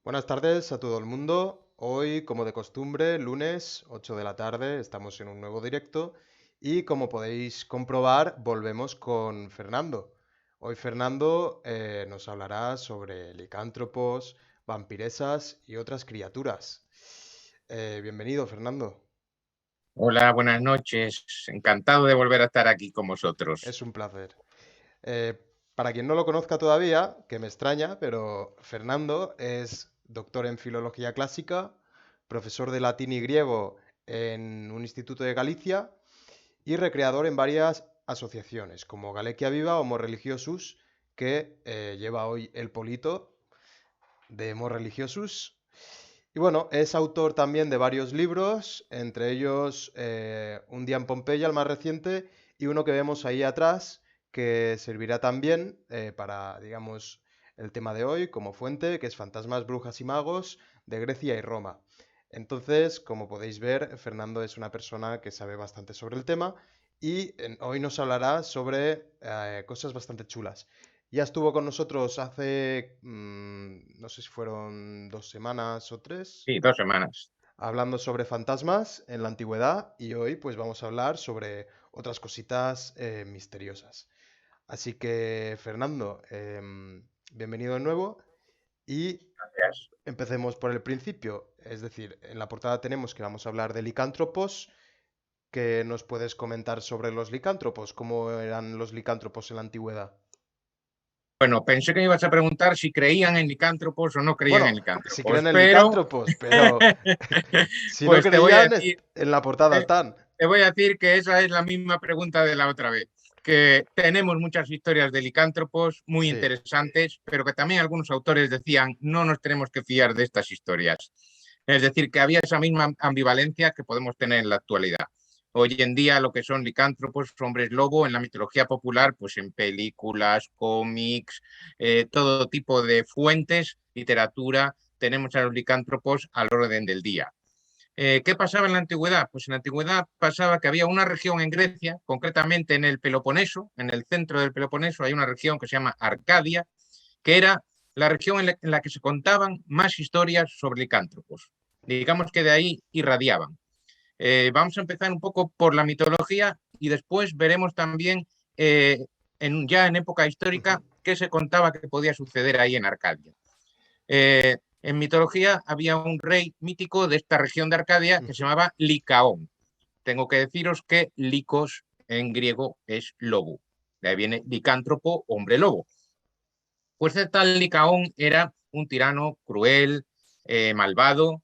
Buenas tardes a todo el mundo. Hoy, como de costumbre, lunes 8 de la tarde, estamos en un nuevo directo y como podéis comprobar, volvemos con Fernando. Hoy Fernando nos hablará sobre licántropos, vampiresas y otras criaturas. Bienvenido, Fernando. Hola, buenas noches. Encantado de volver a estar aquí con vosotros. Es un placer. Eh, para quien no lo conozca todavía, que me extraña, pero Fernando es doctor en filología clásica, profesor de latín y griego en un instituto de Galicia y recreador en varias asociaciones, como Galequia Viva o Mor Religiosus, que lleva hoy el Polito de Mor Religiosus. Y bueno, es autor también de varios libros, entre ellos Un día en Pompeya, el más reciente, y uno que vemos ahí atrás, que servirá también para, digamos, el tema de hoy como fuente, que es Fantasmas, Brujas y Magos de Grecia y Roma. Entonces, como podéis ver, Fernando es una persona que sabe bastante sobre el tema y hoy nos hablará sobre cosas bastante chulas. Ya estuvo con nosotros hace, no sé si fueron 2 semanas o tres, Sí, 2 semanas. hablando sobre fantasmas en la antigüedad y hoy pues vamos a hablar sobre otras cositas misteriosas. Así que, Fernando, bienvenido de nuevo y Gracias. empecemos por el principio. Es decir, en la portada tenemos que vamos a hablar de licántropos. ¿Qué nos puedes comentar sobre los licántropos? ¿Cómo eran los licántropos en la antigüedad? Bueno, pensé que me ibas a preguntar si creían en licántropos o no creían en Bueno, si creen licántropos, en pero licántropos, pero si no pues te voy a creían, decir, en la portada te, están. te voy a decir que esa es la misma pregunta de la otra vez, que tenemos muchas historias de licántropos muy Sí. interesantes, pero que también algunos autores decían no nos tenemos que fiar de estas historias. Es decir, que había esa misma ambivalencia que podemos tener en la actualidad. Hoy en día lo que son licántropos, hombres lobo, en la mitología popular, pues en películas, cómics, todo tipo de fuentes, literatura, tenemos a los licántropos al orden del día. ¿Qué pasaba en la antigüedad? Pues en la antigüedad pasaba que había una región en Grecia, concretamente en el Peloponeso, en el centro del Peloponeso hay una región que se llama Arcadia, que era la región en la que se contaban más historias sobre licántropos. Digamos que de ahí irradiaban. Vamos a empezar un poco por la mitología y después veremos también ya en época histórica Ujú. qué se contaba que podía suceder ahí en Arcadia. En mitología había un rey mítico de esta región de Arcadia que se Ujú. llamaba Licaón. Tengo que deciros que licos en griego es lobo. De ahí viene licántropo, hombre lobo. Pues el tal Licaón era un tirano cruel, malvado,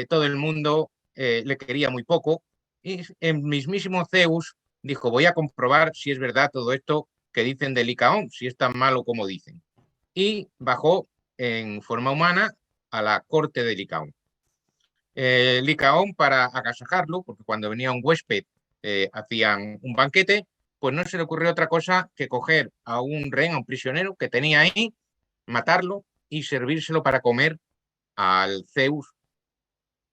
todo el mundo le quería muy poco, y el mismísimo Zeus dijo, voy a comprobar si es verdad todo esto que dicen de Licaón, si es tan malo como dicen. Y bajó en forma humana a la corte de Licaón. Licaón, para agasajarlo, porque cuando venía un huésped hacían un banquete, pues no se le ocurrió otra cosa que coger a un rehén, a un prisionero que tenía ahí, matarlo y servírselo para comer al Zeus,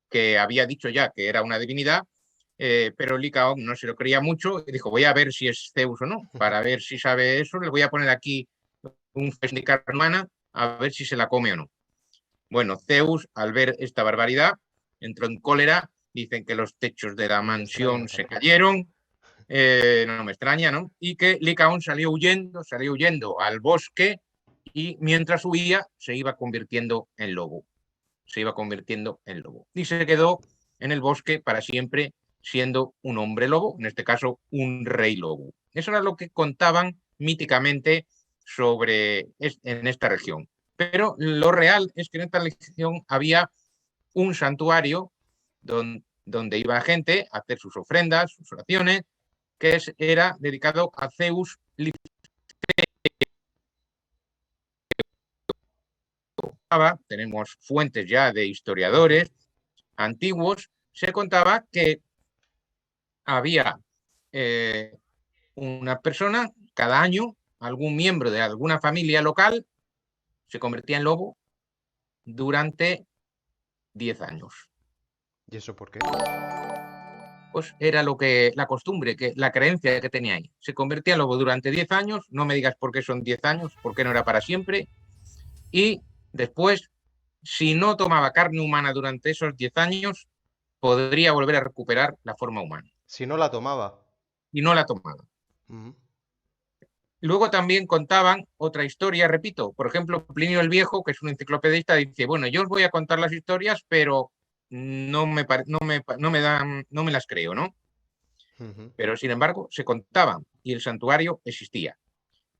que había dicho ya que era una divinidad, pero Licaón no se lo creía mucho y dijo, voy a ver si es Zeus o no, para ver si sabe eso, le voy a poner aquí un festival hermana a ver si se la come o no. Bueno, Zeus, al ver esta barbaridad, entró en cólera, dicen que los techos de la No me extraña mansión se tampoco. cayeron, no me extraña, ¿no? Y que Licaón salió huyendo al bosque y mientras huía se iba convirtiendo en lobo, se iba convirtiendo en lobo. Y se quedó en el bosque para siempre siendo un hombre lobo, en este caso un rey lobo. Eso era lo que contaban míticamente en esta región. Pero lo real es que en esta región había un santuario donde iba gente a hacer sus ofrendas, sus oraciones, que era dedicado a Zeus. Tenemos fuentes ya de Ujú. historiadores antiguos, se contaba que había eh, una persona, cada año, algún miembro de alguna familia local se convertía en lobo durante 10 años. ¿Y eso por qué? Pues era la costumbre, la creencia que tenía ahí. Se convertía en lobo durante 10 años, no me digas por qué son 10 años, por qué no era para siempre, y después si no tomaba carne humana durante esos 10 años, podría volver a recuperar la forma humana. Si no la tomaba. Y no la tomaba. Ujú. Luego también contaban otra historia, repito, por ejemplo, Plinio el Viejo, que es un enciclopedista, dice, bueno, yo os voy a contar las historias, pero no me las creo, ¿no? Ujú. Pero sin embargo, se contaban y el santuario existía.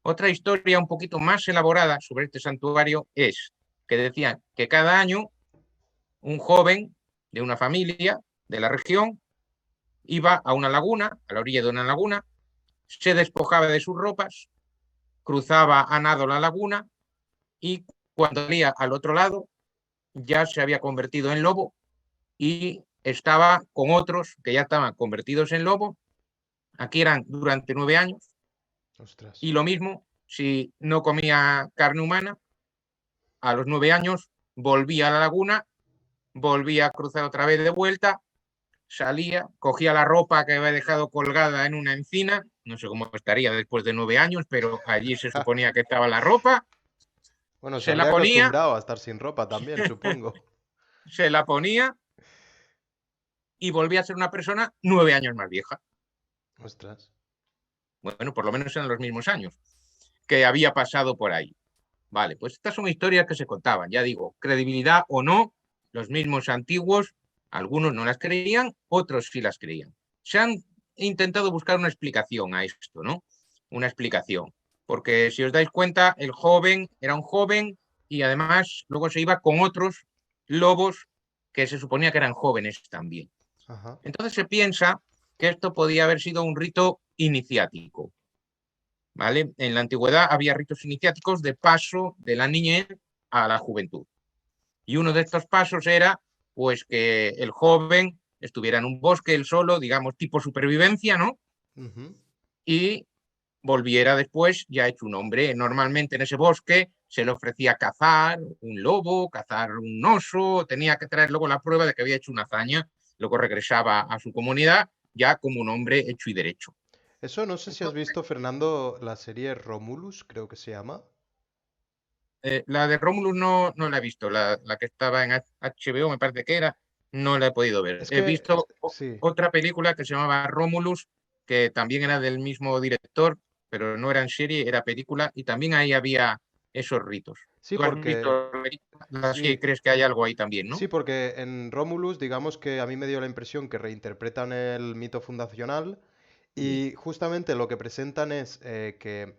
Otra historia un poquito más elaborada sobre este santuario es que decían que cada año un joven de una familia de la región iba a una laguna, a la orilla de una laguna, se despojaba de sus ropas, cruzaba a nado la laguna y cuando salía al otro lado ya se había convertido en lobo y estaba con otros que ya estaban convertidos en lobo. Aquí eran durante 9 años Ostras. y lo mismo, si no comía carne humana, a los 9 años volvía a la laguna, volvía a cruzar otra vez de vuelta, salía, cogía la ropa que había dejado colgada en una encina, no sé cómo estaría después de 9 años, pero allí se suponía que estaba la ropa, Bueno, se se la habría ponía, acostumbrado a estar sin ropa también, supongo. se la ponía y volvía a ser una persona 9 años más vieja. Ostras. Bueno, por lo menos eran los mismos años que había pasado por ahí. Vale, pues estas son historias que se contaban, ya digo, credibilidad o no, los mismos antiguos, algunos no las creían, otros sí las creían. Se han intentado buscar una explicación a esto, ¿no? Una explicación. Porque si os dais cuenta, el joven era un joven y además luego se iba con otros lobos que se suponía que eran jóvenes también. Ajá. Entonces se piensa que esto podía haber sido un rito iniciático, ¿vale? En la antigüedad había ritos iniciáticos de paso de la niñez a la juventud. Y uno de estos pasos era, pues, que el joven estuviera en un bosque él solo, digamos, tipo supervivencia, ¿no? Ujú. Y volviera después ya hecho un hombre. Normalmente en ese bosque se le ofrecía cazar un lobo, cazar un oso, tenía que traer luego la prueba de que había hecho una hazaña, luego regresaba a su comunidad ya como un hombre hecho y derecho. Eso no sé si has visto, Fernando, la serie Romulus, creo que se llama. La de Romulus no la he visto, la que estaba en HBO me parece que era, no la he podido ver. Es He que, visto sí. otra película que se llamaba Romulus, que también era del mismo director, pero no era en serie, era película, y también ahí había esos ritos. Sí, ¿Tú has porque... visto la película? Sí, Sí, crees que hay algo ahí también, ¿no? sí, porque en Romulus, digamos que a mí me dio la impresión que reinterpretan el mito fundacional y justamente lo que presentan es que,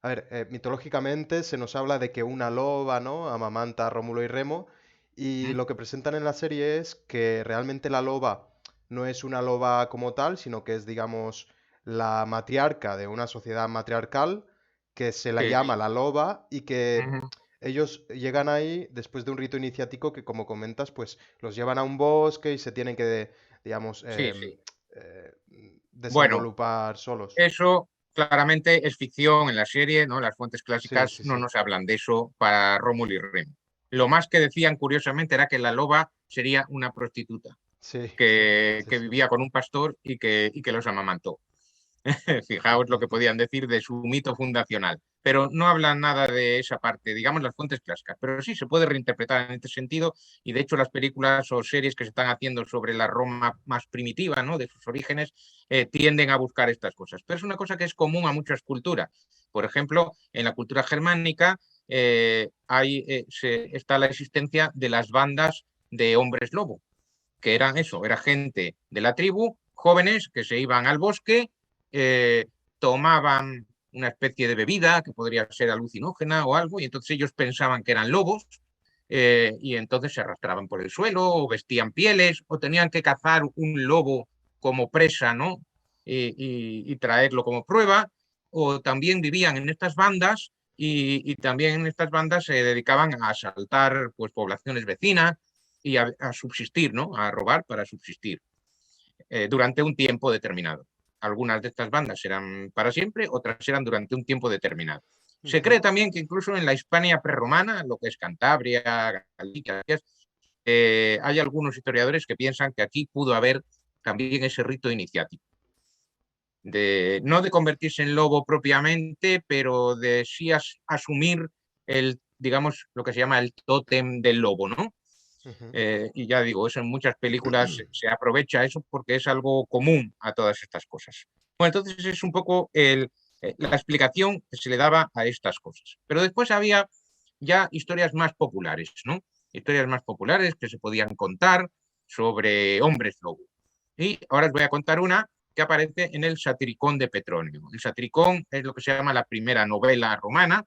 a ver, mitológicamente se nos habla de que una loba, ¿no? Amamanta a Rómulo y Remo y ¿Mm? lo que presentan en la serie es que realmente la loba no es una loba como tal, sino que es, digamos, la matriarca de una sociedad matriarcal que se la Sí. llama la loba y que Ujú. ellos llegan ahí después de un rito iniciático que, como comentas, pues los llevan a un bosque y se tienen que, digamos, Sí, sí. eh, Bueno, desenvolupar solos. eso claramente es ficción en la serie, ¿no? Las fuentes Sí, clásicas sí, no sí. nos hablan de eso para Rómulo y Remo. Lo más que decían, curiosamente, era que la loba sería una prostituta Sí, sí, que sí. vivía con un pastor y que los amamantó. Fijaos lo que Ujú. podían decir de su mito fundacional. Pero no hablan nada de esa parte, digamos las fuentes clásicas. Pero sí se puede reinterpretar en este sentido y de hecho las películas o series que se están haciendo sobre la Roma más primitiva, ¿no? De sus orígenes, tienden a buscar estas cosas. Pero es una cosa que es común a muchas culturas. Por ejemplo, en la cultura germánica está la existencia de las bandas de hombres lobo, que eran Ostras. eso, era gente de la tribu, jóvenes que se iban al bosque, eh, tomaban una especie de bebida que podría ser alucinógena o algo, y entonces ellos pensaban que eran lobos, y entonces se arrastraban por el suelo, o vestían pieles, o tenían que cazar un lobo como presa, ¿no? Y traerlo como prueba, o también vivían en estas bandas y también en estas bandas se dedicaban a asaltar pues, poblaciones vecinas y a subsistir, ¿no? A robar para subsistir durante un tiempo determinado. Algunas de estas bandas eran para siempre, otras eran durante un tiempo determinado. Se cree Ujú. también que incluso en la Hispania prerromana, lo que es Cantabria, Galicia, hay algunos historiadores que piensan que aquí pudo haber también ese rito iniciático. No de convertirse en lobo propiamente, pero de sí asumir digamos, lo que se llama el tótem del lobo, ¿no? Ujú. Y ya digo, eso en muchas películas se aprovecha eso porque es algo común a todas estas cosas. Bueno, entonces es un poco la explicación que se le daba a estas cosas. Pero después había ya historias más populares, ¿no? Historias más populares que se podían contar sobre hombres lobo. Y ahora os voy a contar una que aparece en el Satiricón de Petronio. El Satiricón es lo que se llama la primera novela romana.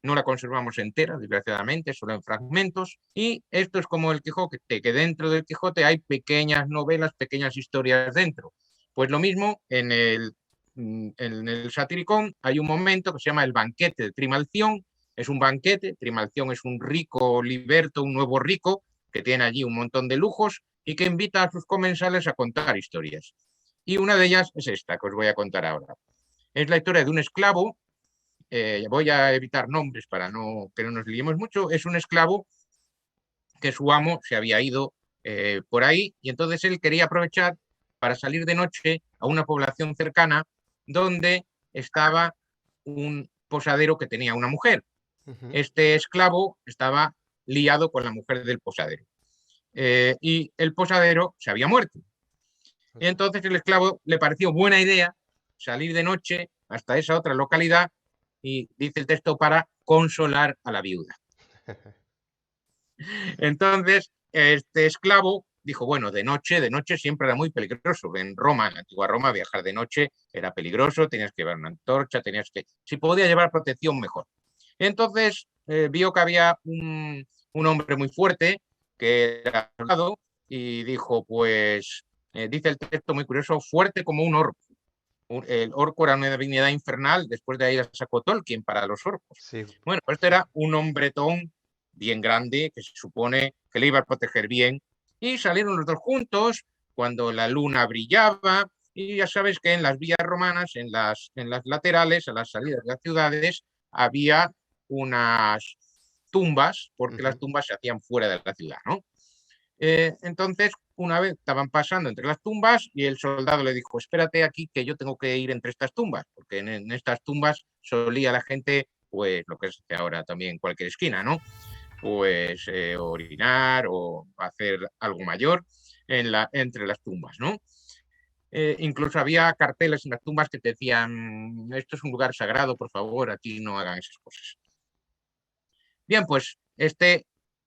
No la conservamos entera, desgraciadamente, solo en fragmentos. Y esto es como el Quijote, que dentro del Quijote hay pequeñas novelas, pequeñas historias dentro. Pues lo mismo en el Satiricón hay un momento que se llama el banquete de Trimalción. Es un banquete, Trimalción es un rico liberto, un nuevo rico, que tiene allí un montón de lujos y que invita a sus comensales a contar historias. Y una de ellas es esta que os voy a contar ahora. Es la historia de un esclavo, voy a evitar nombres para que no nos liemos mucho, es un esclavo que su amo se había ido por ahí y entonces él quería aprovechar para salir de noche a una población cercana donde estaba un posadero que tenía una mujer. Ujú. Este esclavo estaba liado con la mujer del posadero y el posadero se había muerto. Y entonces el esclavo le pareció buena idea salir de noche hasta esa otra localidad y dice el texto para consolar a la viuda. Entonces este esclavo dijo, bueno, de noche siempre era muy peligroso. En Roma, en la antigua Roma, viajar de noche era peligroso, tenías que llevar una antorcha, si podía llevar protección, mejor. Entonces vio que había un hombre muy fuerte que era soldado y dijo, pues, dice el texto muy curioso, fuerte como un orco. El orco era una divinidad infernal, después de ahí la sacó Tolkien para los orcos. Sí. Bueno, pues este era un hombretón bien grande que se supone que le iba a proteger bien y salieron los dos juntos cuando la luna brillaba y ya sabes que en las vías romanas, en las laterales, a las salidas de las ciudades, había unas tumbas, porque las Ujú. tumbas se hacían fuera de la ciudad, ¿no? Entonces, una vez estaban pasando entre las tumbas y el soldado le dijo, espérate aquí que yo tengo que ir entre estas tumbas, porque en estas tumbas solía la gente, pues lo que es ahora también en cualquier esquina, ¿no? Pues orinar o hacer algo mayor entre las tumbas, ¿no? Incluso había carteles en las tumbas que te decían, esto es un lugar sagrado, por favor, aquí no hagan esas cosas. Bien, pues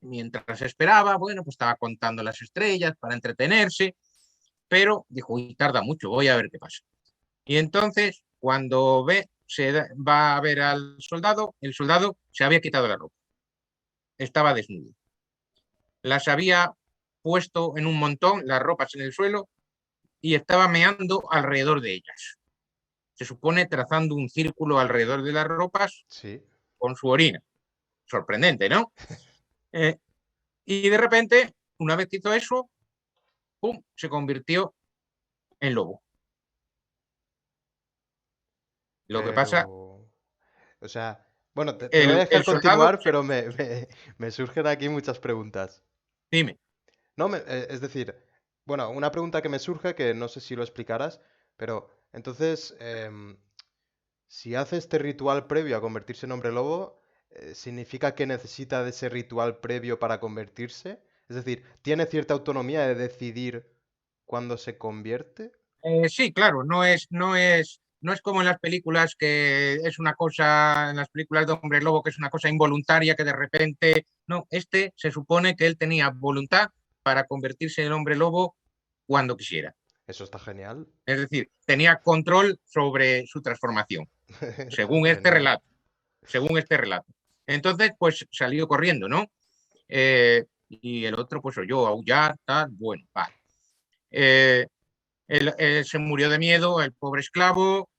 mientras esperaba, bueno, pues estaba contando las estrellas para entretenerse, pero dijo, uy, tarda mucho, voy a ver qué pasa. Y entonces, cuando va a ver al soldado, el soldado se había quitado la ropa, estaba desnudo. Las había puesto en un montón, las ropas en el suelo, y estaba meando alrededor de ellas. Se supone trazando un círculo alrededor de las ropas Sí. con su orina. Sorprendente, ¿no? Eh, y de repente, una vez que hizo eso, ¡pum!, se convirtió en lobo. Lo que Pero, pasa, o sea, bueno, te voy a dejar el soldado, continuar, pero me surgen aquí muchas preguntas. dime, No, es decir, bueno, una pregunta que me surge, que no sé si lo explicarás, pero entonces, si hace este ritual previo a convertirse en hombre lobo, ¿significa que necesita de ese ritual previo para convertirse? Es decir, ¿tiene cierta autonomía de decidir cuándo se convierte? sí, claro, no es como en las películas que es una cosa, en las películas de hombre lobo, que es una cosa involuntaria que de repente, no, se supone que él tenía voluntad para convertirse en hombre lobo cuando quisiera. Eso está genial. Es decir, tenía control sobre su transformación, según este Genial. relato, según este relato. Entonces, pues salió corriendo, ¿no? Y el otro, pues oyó aullar, tal, bueno, vale. Eh, él se murió de miedo, el pobre esclavo,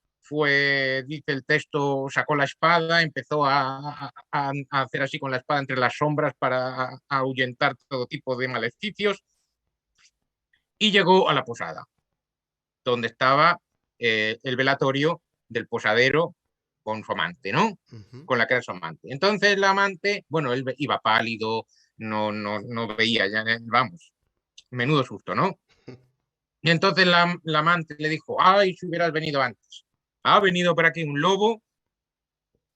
dice el texto, sacó la espada, empezó a hacer así con la espada entre las sombras para ahuyentar todo tipo de maleficios y llegó a la posada, donde estaba el velatorio del posadero con su amante, ¿no? Ujú. Con la que era su amante. Entonces la amante, bueno, él iba pálido, no veía, ya, vamos, menudo susto, ¿no? Y entonces la amante le dijo, ay, si hubieras venido antes. Ha venido por aquí un lobo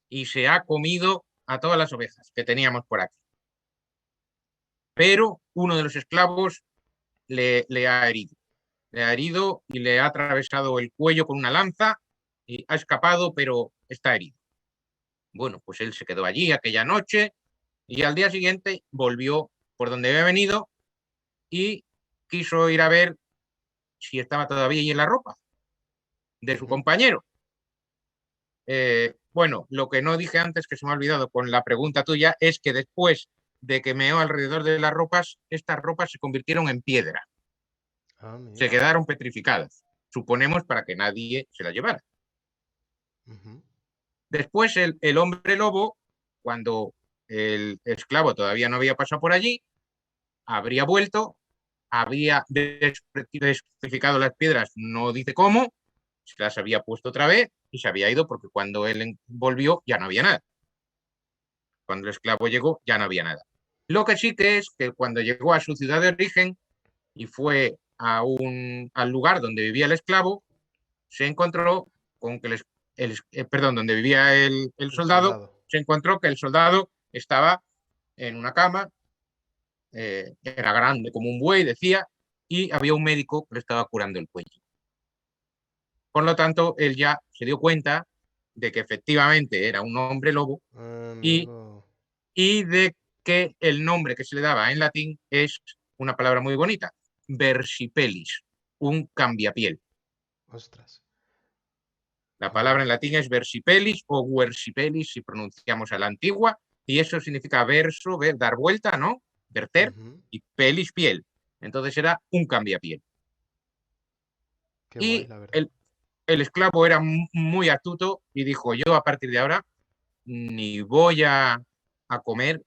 y se ha comido a todas las ovejas que teníamos por aquí. Pero uno de los esclavos le ha herido. Le ha herido y le ha atravesado el cuello con una lanza y ha escapado, pero está herido. Bueno, pues él se quedó allí aquella noche y al día siguiente volvió por donde había venido y quiso ir a ver si estaba todavía allí en la ropa de su compañero. Bueno, lo que no dije antes, que se me ha olvidado con la pregunta tuya, es que después de que meó alrededor de las ropas, estas ropas se convirtieron en piedra. Ah, mira. Se quedaron petrificadas, suponemos para que nadie se las llevara. Después el hombre lobo, cuando el esclavo todavía no había pasado por allí, habría vuelto, había despetrificado las piedras, no dice cómo, se las había puesto otra vez y se había ido porque cuando él volvió ya no había nada. Cuando el esclavo llegó ya no había nada. Lo que sí que es que cuando llegó a su ciudad de origen y fue al lugar donde vivía el esclavo, se encontró con que donde vivía el soldado, se encontró que el soldado estaba en una cama, era grande como un buey, decía, y había un médico que le estaba curando el cuello. Por lo tanto, él ya se dio cuenta de que efectivamente era un hombre lobo y de que el nombre que se le daba en latín es una palabra muy bonita, versipellis, un cambiapiel. Ostras. La palabra en latín es versipellis o versipellis si pronunciamos a la antigua, y eso significa verso, dar vuelta, ¿no? Verter, y pelis, piel. Entonces era un cambiapiel. Qué y guay, la verdad. el esclavo era muy astuto y dijo, yo a partir de ahora ni voy a comer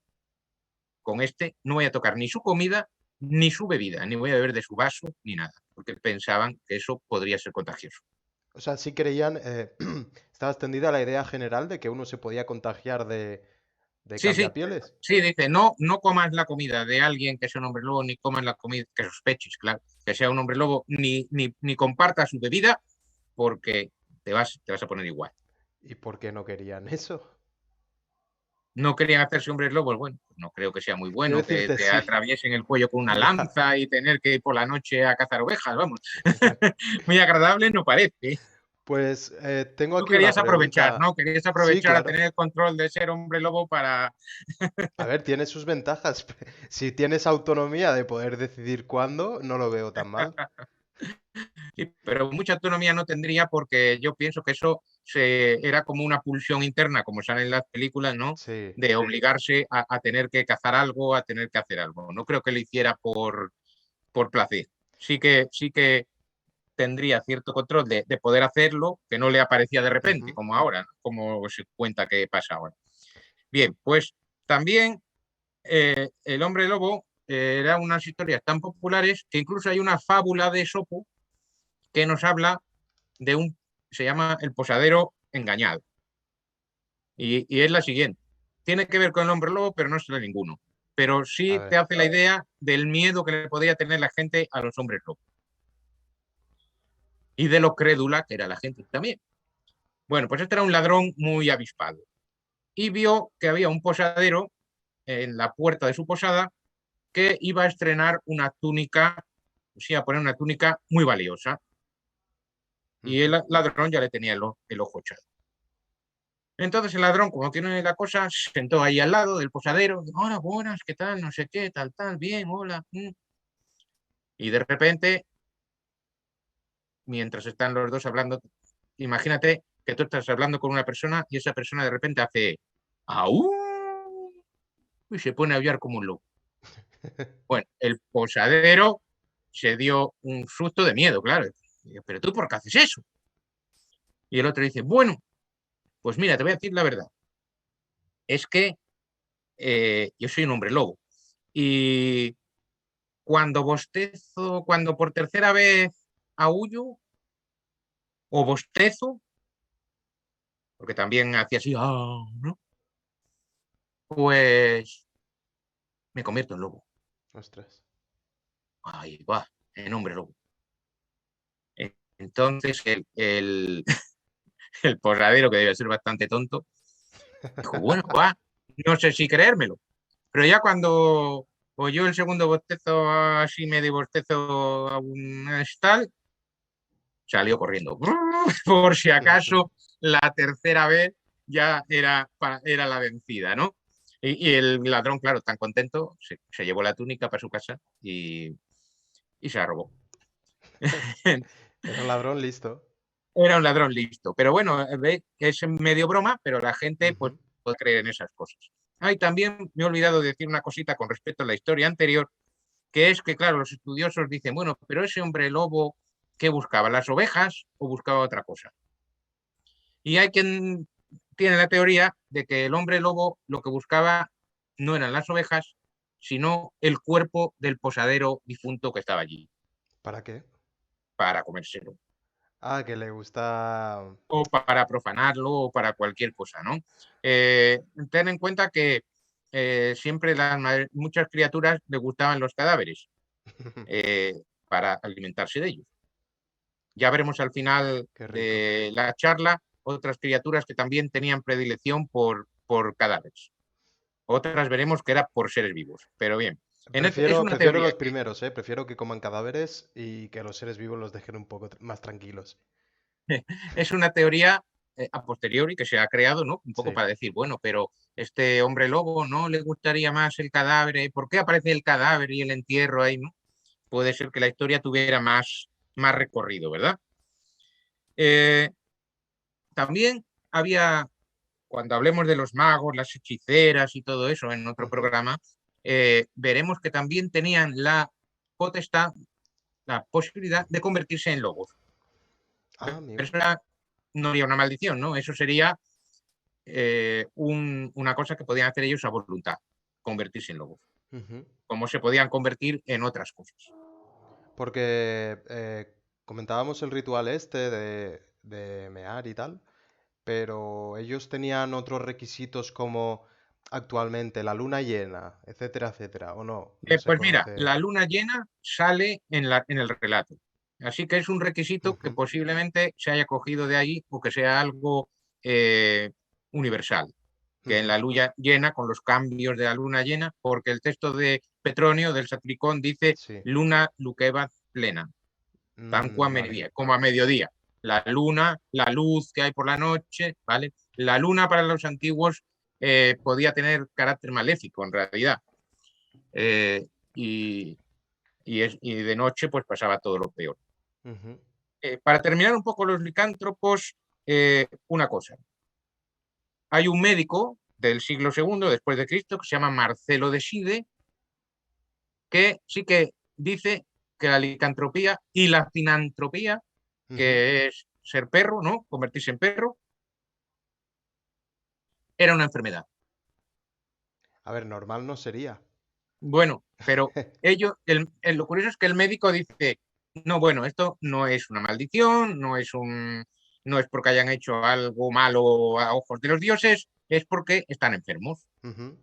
con este, no voy a tocar ni su comida ni su bebida, ni voy a beber de su vaso ni nada, porque pensaban que eso podría ser contagioso. O sea, sí creían, estaba extendida la idea general de que uno se podía contagiar de Sí, sí, cambiapieles. sí, dice, no, no comas la comida de alguien que sea un hombre lobo, ni comas la comida, que sospeches, claro, que sea un hombre lobo, ni compartas su bebida, porque te vas a poner igual. ¿Y por qué no querían eso? No querían hacerse hombres lobos, bueno, pues no creo que sea muy Quiero bueno que decirte, te sí. atraviesen el cuello con una Ya. lanza y tener que ir por la noche a cazar ovejas, vamos. Muy agradable no parece. Pues tengo Tú aquí una querías aprovechar, pregunta. ¿no? Querías Sí, aprovechar a claro. tener el control de ser hombre lobo para... A ver, tiene sus ventajas. Si tienes autonomía de poder decidir cuándo, no lo veo tan mal. Sí, pero mucha autonomía no tendría porque yo pienso que eso era como una pulsión interna, como sale en las películas, ¿no? Sí. De obligarse a tener que cazar algo, a tener que hacer algo. No creo que lo hiciera por placer. Sí que tendría cierto control de poder hacerlo, que no le aparecía de repente, Ujú. como ahora, como se cuenta que pasa ahora. Bien, pues también el hombre lobo era unas historias tan populares que incluso hay una fábula de Esopo que nos habla de se llama El posadero engañado. Y es la siguiente. Tiene que ver con el hombre lobo, pero no es ninguno. Pero A sí te ver. hace la idea del miedo que le podía tener la gente a los hombres lobos. Y de lo crédula que era la gente también. Bueno, pues este era un ladrón muy avispado. Y vio que había un posadero en la puerta de su posada que iba a estrenar una túnica, o sea, a poner una túnica muy valiosa. Y el ladrón ya le tenía el ojo echado. Entonces el ladrón, como tiene la cosa, se sentó ahí al lado del posadero. Hola, buenas, ¿qué tal? No sé qué, tal, bien, hola. Y de repente, mientras están los dos hablando, imagínate que tú estás hablando con una persona y esa persona de repente hace ¡au! Y se pone a aullar como un lobo. Bueno, el posadero se dio un susto de miedo, claro. Pero tú, ¿por qué haces eso? Y el otro dice, bueno, pues mira, te voy a decir la verdad. Es que yo soy un hombre lobo. Y cuando bostezo, cuando por tercera vez aúllo o bostezo, porque también hacía así, ¿no? Pues me convierto en lobo. Ostras. Ahí va, en hombre lobo. Entonces el posadero, que debe ser bastante tonto, dijo, bueno, va, no sé si creérmelo. Pero ya cuando oyó el segundo bostezo, así medio bostezo a un tal, salió corriendo. Por si acaso la tercera vez ya era la vencida, ¿no? Y el ladrón, claro, tan contento, se llevó la túnica para su casa y se la robó. Era un ladrón listo. Era un ladrón listo. Pero bueno, es medio broma, pero la gente pues, Ujú. puede creer en esas cosas. Ah, y también me he olvidado de decir una cosita con respecto a la historia anterior, que es que, claro, los estudiosos dicen, bueno, pero ese hombre lobo, ¿qué buscaba? ¿Las ovejas o buscaba otra cosa? Y hay quien tiene la teoría de que el hombre lobo lo que buscaba no eran las ovejas, sino el cuerpo del posadero difunto que estaba allí ¿Para qué? para comérselo, Ah, que le gusta. o para profanarlo, o para cualquier cosa, ¿no? Ten en cuenta que siempre muchas criaturas le gustaban los cadáveres eh, para alimentarse de ellos. Ya veremos al final Qué rico. de la charla otras criaturas que también tenían predilección por cadáveres. Otras veremos que era por seres vivos. Pero bien, es una Prefiero teoría, los primeros, ¿eh? Prefiero que coman cadáveres y que los seres vivos los dejen un poco más tranquilos. es una teoría a posteriori que se ha creado, ¿no? Un poco Sí. para decir, bueno, pero este hombre lobo no le gustaría más el cadáver. ¿Por qué aparece el cadáver y el entierro ahí, no? Puede ser que la historia tuviera más recorrido, ¿verdad? Eh, también había cuando hablemos de los magos, las hechiceras y todo eso en otro Ujú. programa, veremos que también tenían la potestad, la posibilidad de convertirse en lobos. Ah, Pero amigo. eso no sería una maldición, ¿no? Eso sería una cosa que podían hacer ellos a voluntad, convertirse en lobos, Ujú. como se podían convertir en otras cosas. Porque comentábamos el ritual este de mear y tal, pero ellos tenían otros requisitos como actualmente la luna llena, etcétera, etcétera, o no, no se Pues mira, conoce. la luna llena sale en el relato. Así que es un requisito que Ujú, posiblemente se haya cogido de ahí o que sea algo eh, universal. Que en ujú. la luna llena, con los cambios de la luna llena, porque el texto de Petronio, del Satricón, dice Sí. luna luquebat plena, tanco a Vale. mediodía, como a mediodía. La luna, la luz que hay por la noche, ¿vale? La luna para los antiguos podía tener carácter maléfico, en realidad. Eh, y, y de noche pues pasaba todo lo peor. Ujú. Para terminar un poco los licántropos, una cosa. Hay un médico del siglo II después de Cristo que se llama Marcelo de Side, que sí que dice que la licantropía y la finantropía, Ujú. que es ser perro, ¿no? Convertirse en perro, era una enfermedad. A ver, normal no sería. Bueno, pero lo curioso es que el médico dice, no, bueno, esto no es una maldición, no es porque hayan hecho algo malo a ojos de los dioses, es porque están enfermos. Ujú.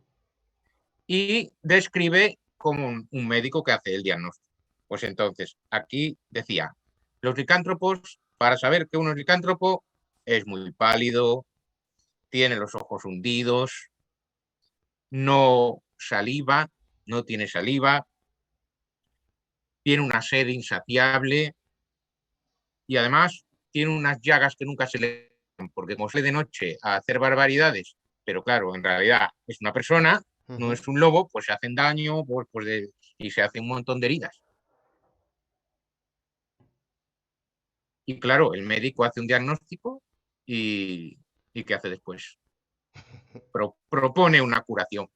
Y describe como un médico que hace el diagnóstico. Pues entonces, aquí decía, los licántropos, para saber que uno es licántropo, es muy pálido, tiene los ojos hundidos, no saliva, no tiene saliva, tiene una sed insaciable y además tiene unas llagas que nunca se le dan, porque como sale de noche a hacer barbaridades, pero claro, en realidad es una persona, no Ujú. es un lobo, pues se hacen daño y se hacen un montón de heridas. Y claro, el médico hace un diagnóstico y ¿qué hace después? Propone una curación.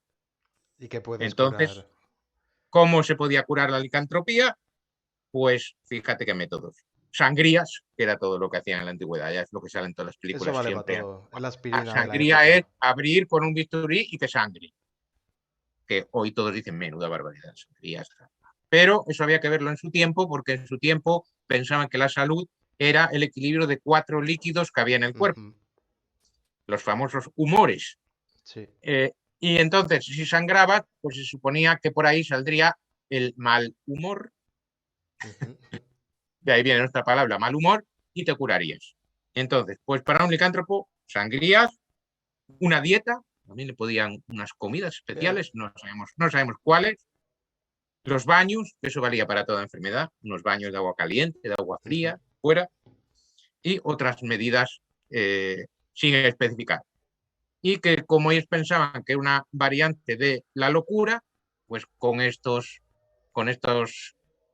¿Y qué puedes Entonces, curar? ¿cómo se podía curar la licantropía? Pues fíjate qué métodos. Sangrías, que era todo lo que hacían en la antigüedad, ya es lo que sale en todas las Eso películas vale para siempre. todo. Es la La aspirina de la sangría es época. abrir con un bisturí y te sangre. Que hoy todos dicen menuda barbaridad, sangrías. Pero eso había que verlo en su tiempo, porque en su tiempo pensaban que la salud era el equilibrio de 4 líquidos que había en el cuerpo, Ujú. los famosos humores. Sí. Eh, y entonces, si sangraba, pues se suponía que por ahí saldría el mal humor, Ujú. de ahí viene nuestra palabra mal humor, y te curarías. Entonces, pues para un licántropo, sangrías, una dieta. también le podían unas comidas Bien. especiales, no sabemos cuáles. Los baños, eso valía para toda enfermedad, unos baños de agua caliente, de agua Ujú. fría, fuera, y otras medidas sin especificar. Y que como ellos pensaban que era una variante de la locura, pues con estos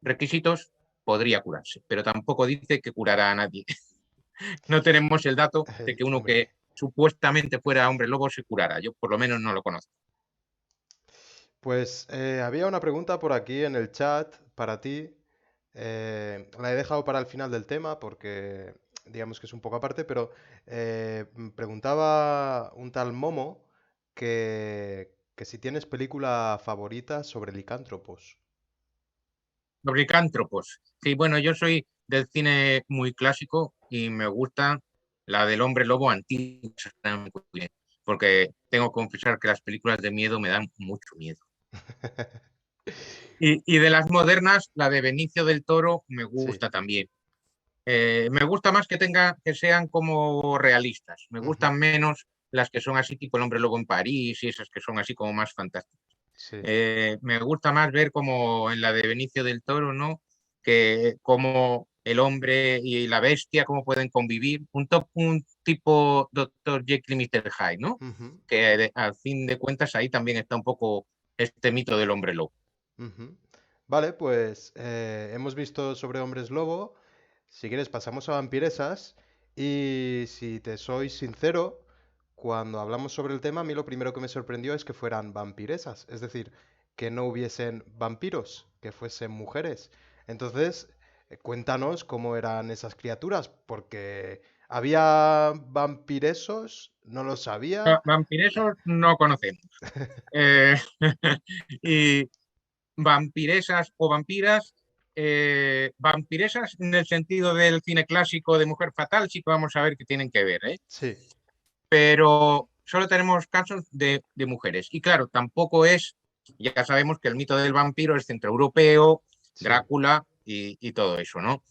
requisitos podría curarse, pero tampoco dice que curará a nadie. No tenemos el dato de que uno Hombre, que supuestamente fuera hombre lobo se curara. Yo por lo menos no lo conozco. pues había una pregunta por aquí en el chat para ti. La he dejado para el final del tema porque digamos que es un poco aparte, pero preguntaba un tal Momo que si tienes película favorita sobre licántropos. Los licántropos. Sí, bueno, yo soy del cine muy clásico y me gusta la del hombre lobo antiguo, porque tengo que confesar que las películas de miedo me dan mucho miedo. Y de las modernas, la de Benicio del Toro me Sí. gusta también. Me gusta más que sean como realistas. Me Ujú. gustan menos las que son así tipo El hombre lobo en París y esas que son así como más fantásticas. Sí. Me gusta más ver como en la de Benicio del Toro, ¿no? Que como el hombre y la bestia, cómo pueden convivir. Un tipo Doctor Jekyll y Mr. Hyde, ¿no? Ujú. Que al fin de cuentas ahí también está un poco este mito del hombre lobo. Ujú. Vale, pues hemos visto sobre hombres lobo. Si quieres, pasamos a vampiresas. Y si te soy sincero, cuando hablamos sobre el tema, a mí lo primero que me sorprendió es que fueran vampiresas. Es decir, que no hubiesen vampiros, que fuesen mujeres. Entonces, cuéntanos cómo eran esas criaturas, porque había vampiresos, no lo sabía. Vampiresos no conocemos. Eh, y vampiresas o vampiras, vampiresas en el sentido del cine clásico de Mujer Fatal, sí que vamos a ver qué tienen que ver, ¿eh? Sí. Pero solo tenemos casos de mujeres. Y claro, tampoco es, ya sabemos que el mito del vampiro es centroeuropeo, Sí. Drácula y todo eso, ¿no?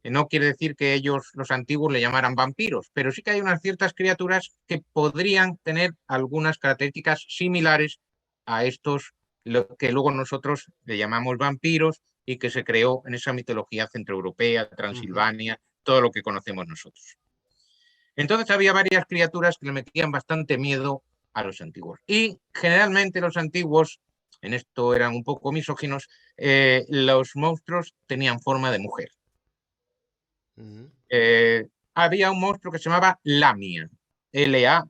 No quiere decir que ellos, los antiguos, le llamaran vampiros, pero sí que hay unas ciertas criaturas que podrían tener algunas características similares a estos, lo que luego nosotros le llamamos vampiros y que se creó en esa mitología centroeuropea, Ujú. Transilvania, todo lo que conocemos nosotros. Entonces había varias criaturas que le metían bastante miedo a los antiguos. Y generalmente los antiguos, en esto eran un poco misóginos, los monstruos tenían forma de mujer. Ujú. Había un monstruo que se llamaba Lamia, Lamia,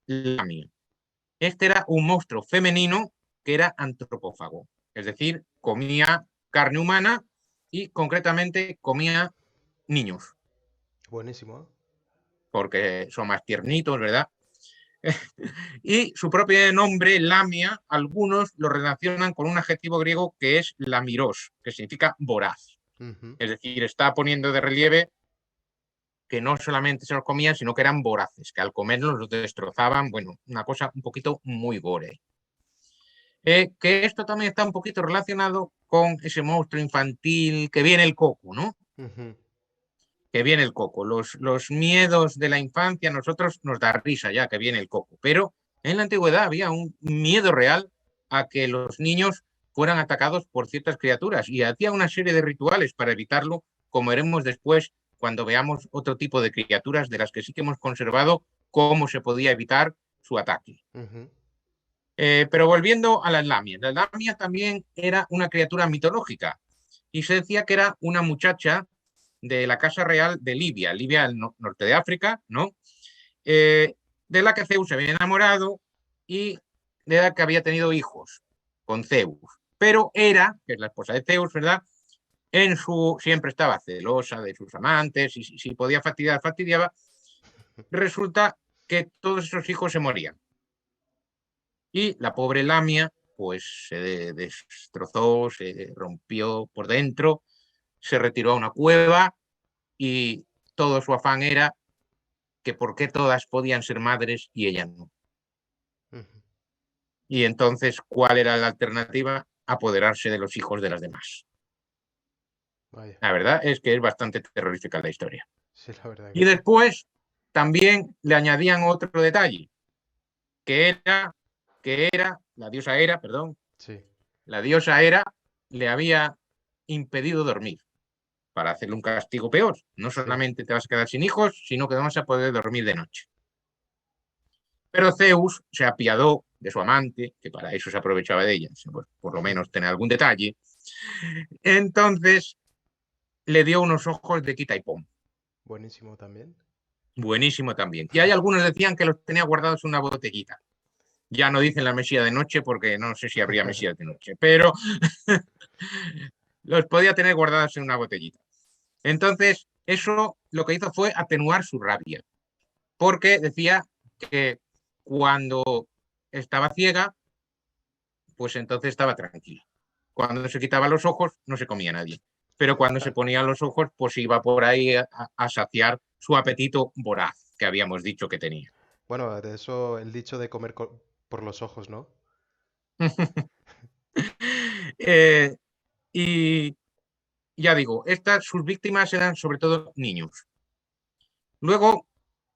Lamia. Este era un monstruo femenino que era antropófago, es decir, comía carne humana y concretamente comía niños, Buenísimo, ¿eh? porque son más tiernitos, ¿verdad? Y su propio nombre, Lamia, algunos lo relacionan con un adjetivo griego que es lamiros, que significa voraz. Ujú. Es decir, está poniendo de relieve que no solamente se los comían, sino que eran voraces, que al comerlos los destrozaban, bueno, una cosa un poquito muy gore. Que esto también está un poquito relacionado con ese monstruo infantil que viene el coco, ¿no? Ujú. Que viene el coco. Los miedos de la infancia a nosotros nos da risa ya que viene el coco, pero en la antigüedad había un miedo real a que los niños fueran atacados por ciertas criaturas y hacía una serie de rituales para evitarlo, como veremos después cuando veamos otro tipo de criaturas de las que sí que hemos conservado cómo se podía evitar su ataque. Ujú. Pero volviendo a la lamia también era una criatura mitológica y se decía que era una muchacha de la Casa Real de Libia, Libia al norte de África, ¿no? Eh, de la que Zeus se había enamorado y de la que había tenido hijos con Zeus. Pero era, que es la esposa de Zeus, ¿verdad? Siempre estaba celosa de sus amantes y si podía fastidiar, fastidiaba. Resulta que todos esos hijos se morían. Y la pobre Lamia, pues se destrozó, se rompió por dentro, se retiró a una cueva y todo su afán era que por qué todas podían ser madres y ella no. Ujú. Y entonces, ¿cuál era la alternativa? Apoderarse de los hijos de las demás. Vaya, La verdad es que es bastante terrorífica la historia. sí, la verdad que Y sí. después también le añadían otro detalle, la diosa Hera, perdón, Sí. la diosa Hera le había impedido dormir para hacerle un castigo peor. No Sí. solamente te vas a quedar sin hijos, sino que no vas a poder dormir de noche. Pero Zeus se apiadó de su amante, que para eso se aprovechaba de ella, pues, por lo menos tener algún detalle. Entonces le dio unos ojos de quita y pon. Buenísimo también. Buenísimo también. Y hay algunos decían que los tenía guardados en una botellita. Ya no dicen la mesía de noche porque no sé si habría mesías de noche, pero los podía tener guardados en una botellita. Entonces, eso lo que hizo fue atenuar su rabia, porque decía que cuando estaba ciega, pues entonces estaba tranquila. Cuando se quitaba los ojos, no se comía nadie. Pero cuando se ponía los ojos, pues iba por ahí a saciar su apetito voraz que habíamos dicho que tenía. Bueno, de eso el dicho de comer por los ojos, ¿no? eh, y ya digo, sus víctimas eran sobre todo niños. Luego,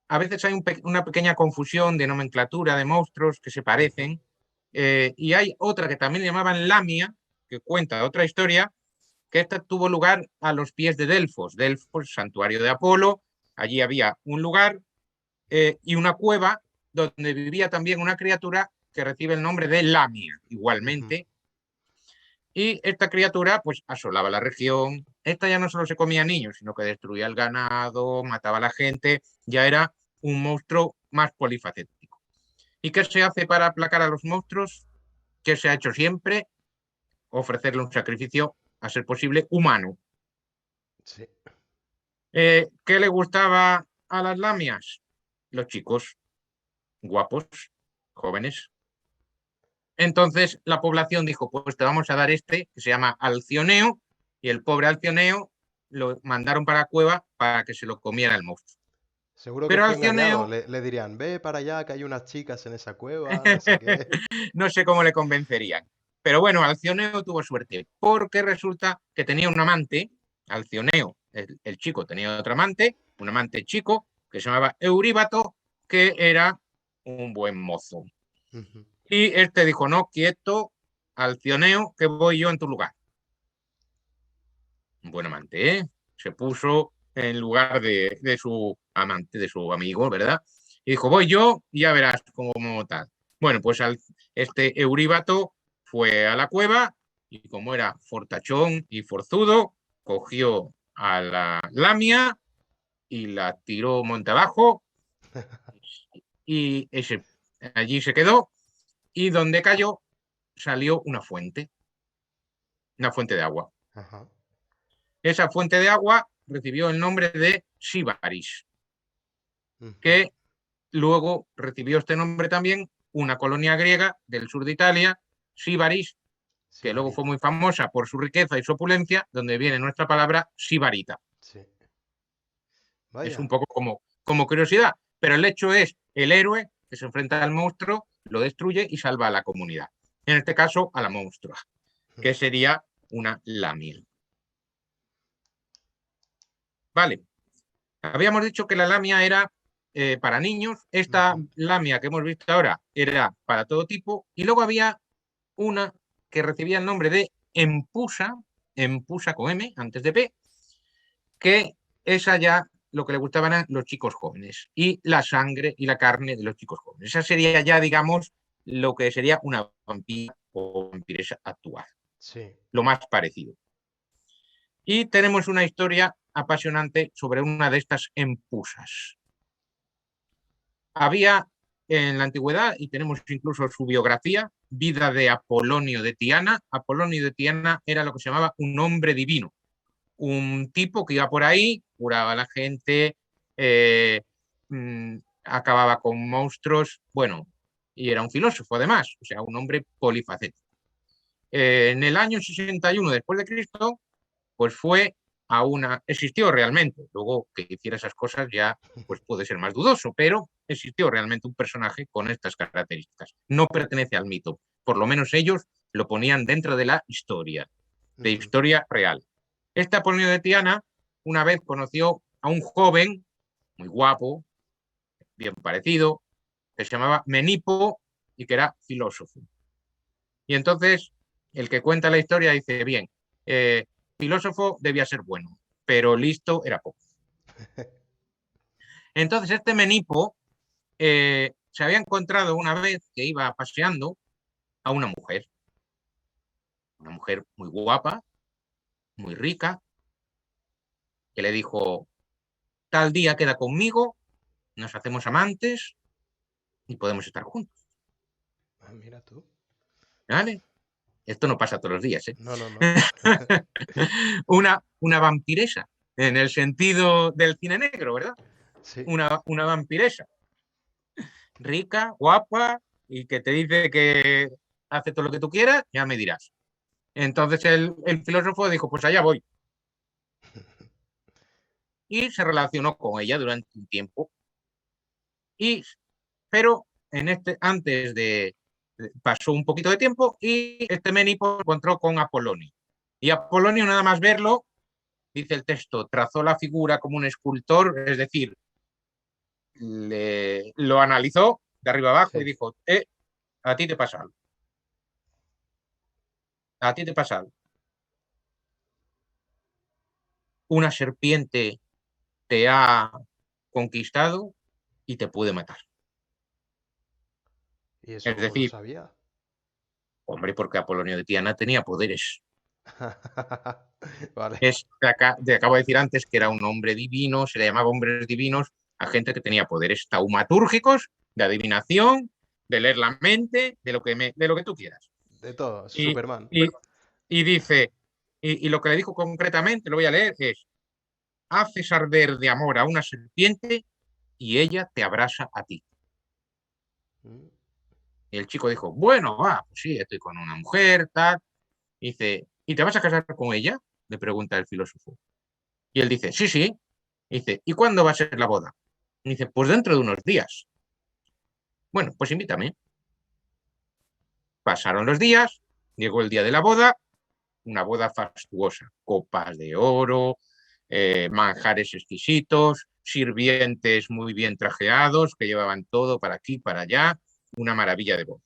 a veces hay una pequeña confusión de nomenclatura de monstruos que se Ujú. parecen, y hay otra que también llamaban Lamia, que cuenta otra historia, que esta tuvo lugar a los pies de Delfos. Delfos, santuario de Apolo. Allí había un lugar y una cueva donde vivía también una criatura que recibe el nombre de Lamia, Ujú. igualmente. Y esta criatura pues asolaba la región. Esta ya no solo se comía niños, sino que destruía el ganado, mataba a la gente, ya era un monstruo más polifacético. ¿Y qué se hace para aplacar a los monstruos? ¿Qué se ha hecho siempre? Ofrecerle un sacrificio, a ser posible, humano. Sí. ¿Qué le gustaba a las lamias? Los chicos guapos, jóvenes. Entonces la población dijo, pues te vamos a dar este, que se llama Alcioneo, y el pobre Alcioneo lo mandaron para la cueva para que se lo comiera el monstruo. Seguro que Pero fue engañado. Alcioneo, Le dirían, ve para allá que hay unas chicas en esa cueva, no sé qué. no sé cómo le convencerían. Pero bueno, Alcioneo tuvo suerte, porque resulta que tenía un amante, Alcioneo, el chico tenía otro amante, un amante chico, que se llamaba Euríbato, que era un buen mozo. Ujú. Y este dijo, no, quieto, Alcioneo, que voy yo en tu lugar. Un buen amante, ¿eh? Se puso en lugar de su amante, de su amigo, ¿verdad? Y dijo, voy yo y ya verás cómo tal. Bueno, pues este Euríbato fue a la cueva y como era fortachón y forzudo, cogió a la lamia y la tiró monte abajo y allí se quedó y donde cayó salió una fuente de agua. Ajá. Esa fuente de agua recibió el nombre de Síbaris, Ujú. que luego recibió este nombre también una colonia griega del sur de Italia, Síbaris, que luego fue Sibarita. muy famosa por su riqueza y su opulencia, donde viene nuestra palabra sibarita. Sí. Es un Vaya. poco como curiosidad, pero el hecho es el héroe que se enfrenta al monstruo, lo destruye y salva a la comunidad. En este caso, a la monstrua, que sería una lamia. Vale, habíamos dicho que la lamia era para niños, esta Ujú. lamia que hemos visto ahora era para todo tipo, y luego había una que recibía el nombre de empusa, empusa con M antes de P, que esa ya lo que le gustaban a los chicos jóvenes, y la sangre y la carne de los chicos jóvenes. Esa sería ya, digamos, lo que sería una vampira o vampiresa actual, Sí. lo más parecido. Y tenemos una historia apasionante sobre una de estas empusas. Había en la antigüedad, y tenemos incluso su biografía, vida de Apolonio de Tiana. Apolonio de Tiana era lo que se llamaba un hombre divino, un tipo que iba por ahí, curaba a la gente, eh, acababa con monstruos, bueno, y era un filósofo además, o sea, un hombre polifacético. En el año 61 después de Cristo, pues fue existió realmente, luego que hiciera esas cosas ya pues puede ser más dudoso, pero existió realmente un personaje con estas características. No pertenece al mito, por lo menos ellos lo ponían dentro de Ujú. historia real. Este Apolonio de Tiana una vez conoció a un joven muy guapo, bien parecido, que se llamaba Menipo y que era filósofo. Y entonces el que cuenta la historia dice, bien, filósofo debía ser bueno, pero listo era poco. Entonces este Menipo se había encontrado una vez que iba paseando a una mujer muy guapa, muy rica, que le dijo, tal día queda conmigo, nos hacemos amantes y podemos estar juntos. Ah, mira tú. ¿Vale? Esto no pasa todos los días, ¿eh? No, no, no. Una vampiresa, en el sentido del cine negro, ¿verdad? Sí. Una vampiresa, rica, guapa, y que te dice que hace todo lo que tú quieras, ya me dirás. Entonces el filósofo dijo, pues allá voy. Y se relacionó con ella durante un tiempo. Pero antes de pasó un poquito de tiempo y este Menipo se encontró con Apolonio. Y Apolonio, nada más verlo, dice el texto, trazó la figura como un escultor, es decir, lo analizó de arriba abajo y Sí. dijo, a ti te pasa algo. A ti te pasa algo. Una serpiente te ha conquistado y te puede matar. ¿Y eso Es cómo lo decir, sabía? hombre, porque Apolonio de Tiana tenía poderes. Vale. Te acabo de decir antes que era un hombre divino, se le llamaba hombres divinos a gente que tenía poderes taumatúrgicos, de adivinación, de leer la mente, de lo que tú quieras. De todo. Y, Superman. y, y dice, y lo que le dijo concretamente, lo voy a leer, es, haces arder de amor a una serpiente y ella te abraza a ti. Mm. Y el chico dijo, bueno, va, pues sí, estoy con una mujer, tal. Y dice, ¿y te vas a casar con ella? Le pregunta el filósofo. Y él dice, sí, sí. Y dice, ¿y cuándo va a ser la boda? Y dice, pues dentro de unos días. Bueno, pues invítame. Pasaron los días, llegó el día de la boda, una boda fastuosa, copas de oro, manjares exquisitos, sirvientes muy bien trajeados que llevaban todo para aquí, para allá, una maravilla de boda.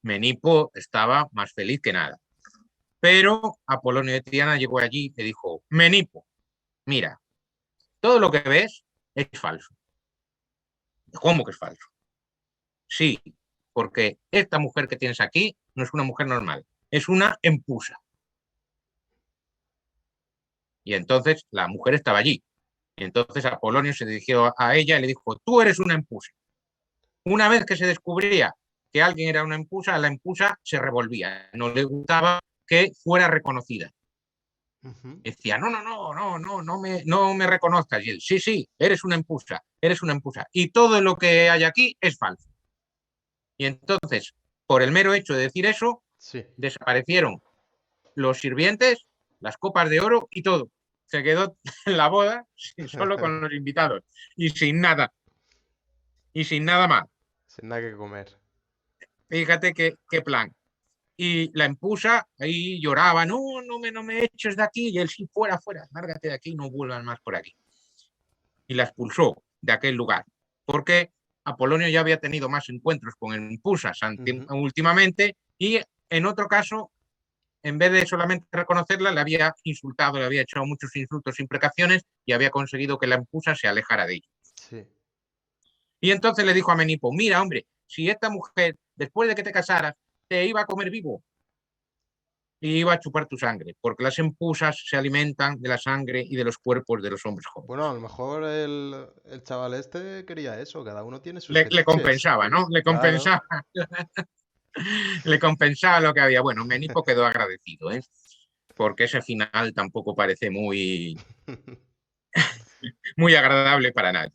Menipo estaba más feliz que nada. Pero Apolonio de Triana llegó allí y le dijo, Menipo, mira, todo lo que ves es falso. ¿Cómo que es falso? Sí, porque esta mujer que tienes aquí no es una mujer normal, es una empusa. Y entonces la mujer estaba allí. Y entonces Apolonio se dirigió a ella y le dijo, tú eres una empusa. Una vez que se descubría que alguien era una empusa, la empusa se revolvía. No le gustaba que fuera reconocida. Decía, no, no, no, no, no, no me reconozcas. Y él, sí, sí, eres una empusa, eres una empusa. Y todo lo que hay aquí es falso. Y entonces, por el mero hecho de decir eso, Sí. desaparecieron los sirvientes, las copas de oro y todo. Se quedó en la boda solo con los invitados y sin nada. Y sin nada más. Sin nada que comer. Fíjate qué plan. Y la empusa ahí lloraba, no, no me eches de aquí. Y él, sí, fuera, fuera, lárgate de aquí, no vuelvas más por aquí. Y la expulsó de aquel lugar. Porque Apolonio ya había tenido más encuentros con empusas últimamente y en otro caso, en vez de solamente reconocerla, le había insultado, le había echado muchos insultos, imprecaciones y había conseguido que la empusa se alejara de ella. Sí. Y entonces le dijo a Menipo, mira, hombre, si esta mujer, después de que te casaras, te iba a comer vivo y iba a chupar tu sangre, porque las empusas se alimentan de la sangre y de los cuerpos de los hombres jóvenes. Bueno, a lo mejor el chaval este quería eso. Cada uno tiene sus Le fetiches. compensaba, ¿no? Claro. Le compensaba lo que había. Bueno, Menipo quedó agradecido, ¿eh? Porque ese final tampoco parece muy agradable para nadie.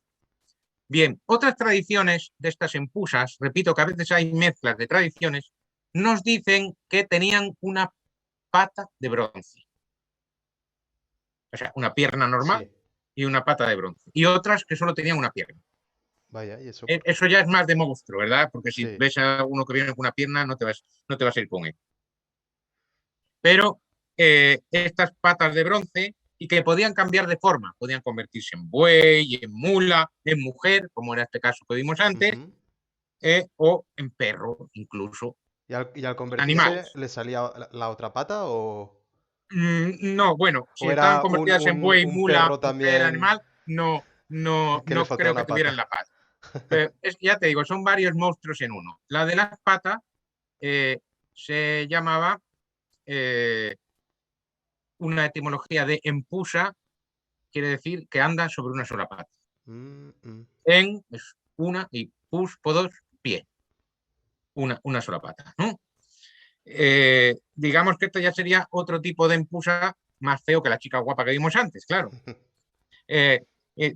Bien, otras tradiciones de estas empusas, repito que a veces hay mezclas de tradiciones, nos dicen que tenían una pata de bronce. O sea, una pierna normal Sí. y una pata de bronce. Y otras que solo tenían una pierna. Vaya, ¿y eso por qué? Eso ya es más de monstruo, ¿verdad? Porque si Sí. ves a uno que viene con una pierna, no te vas a ir con él. Pero estas patas de bronce y que podían cambiar de forma, podían convertirse en buey, en mula, en mujer, como era este caso que vimos antes, Ujú. o en perro, incluso, ¿Y al en convertirse animales. le salía la otra pata No, bueno, si o estaban era un, convertidas en buey, un mula, perro mujer, también animal, que le no faltaba creo que una tuvieran pata? la pata. Pero ya te digo, son varios monstruos en uno. La de las patas se llamaba eh, una etimología de empusa, quiere decir que anda sobre una sola pata. Mm, mm. En es una y pus, podos, pie. Una sola pata, ¿no? Digamos que esto ya sería otro tipo de empusa más feo que la chica guapa que vimos antes, claro. Eh,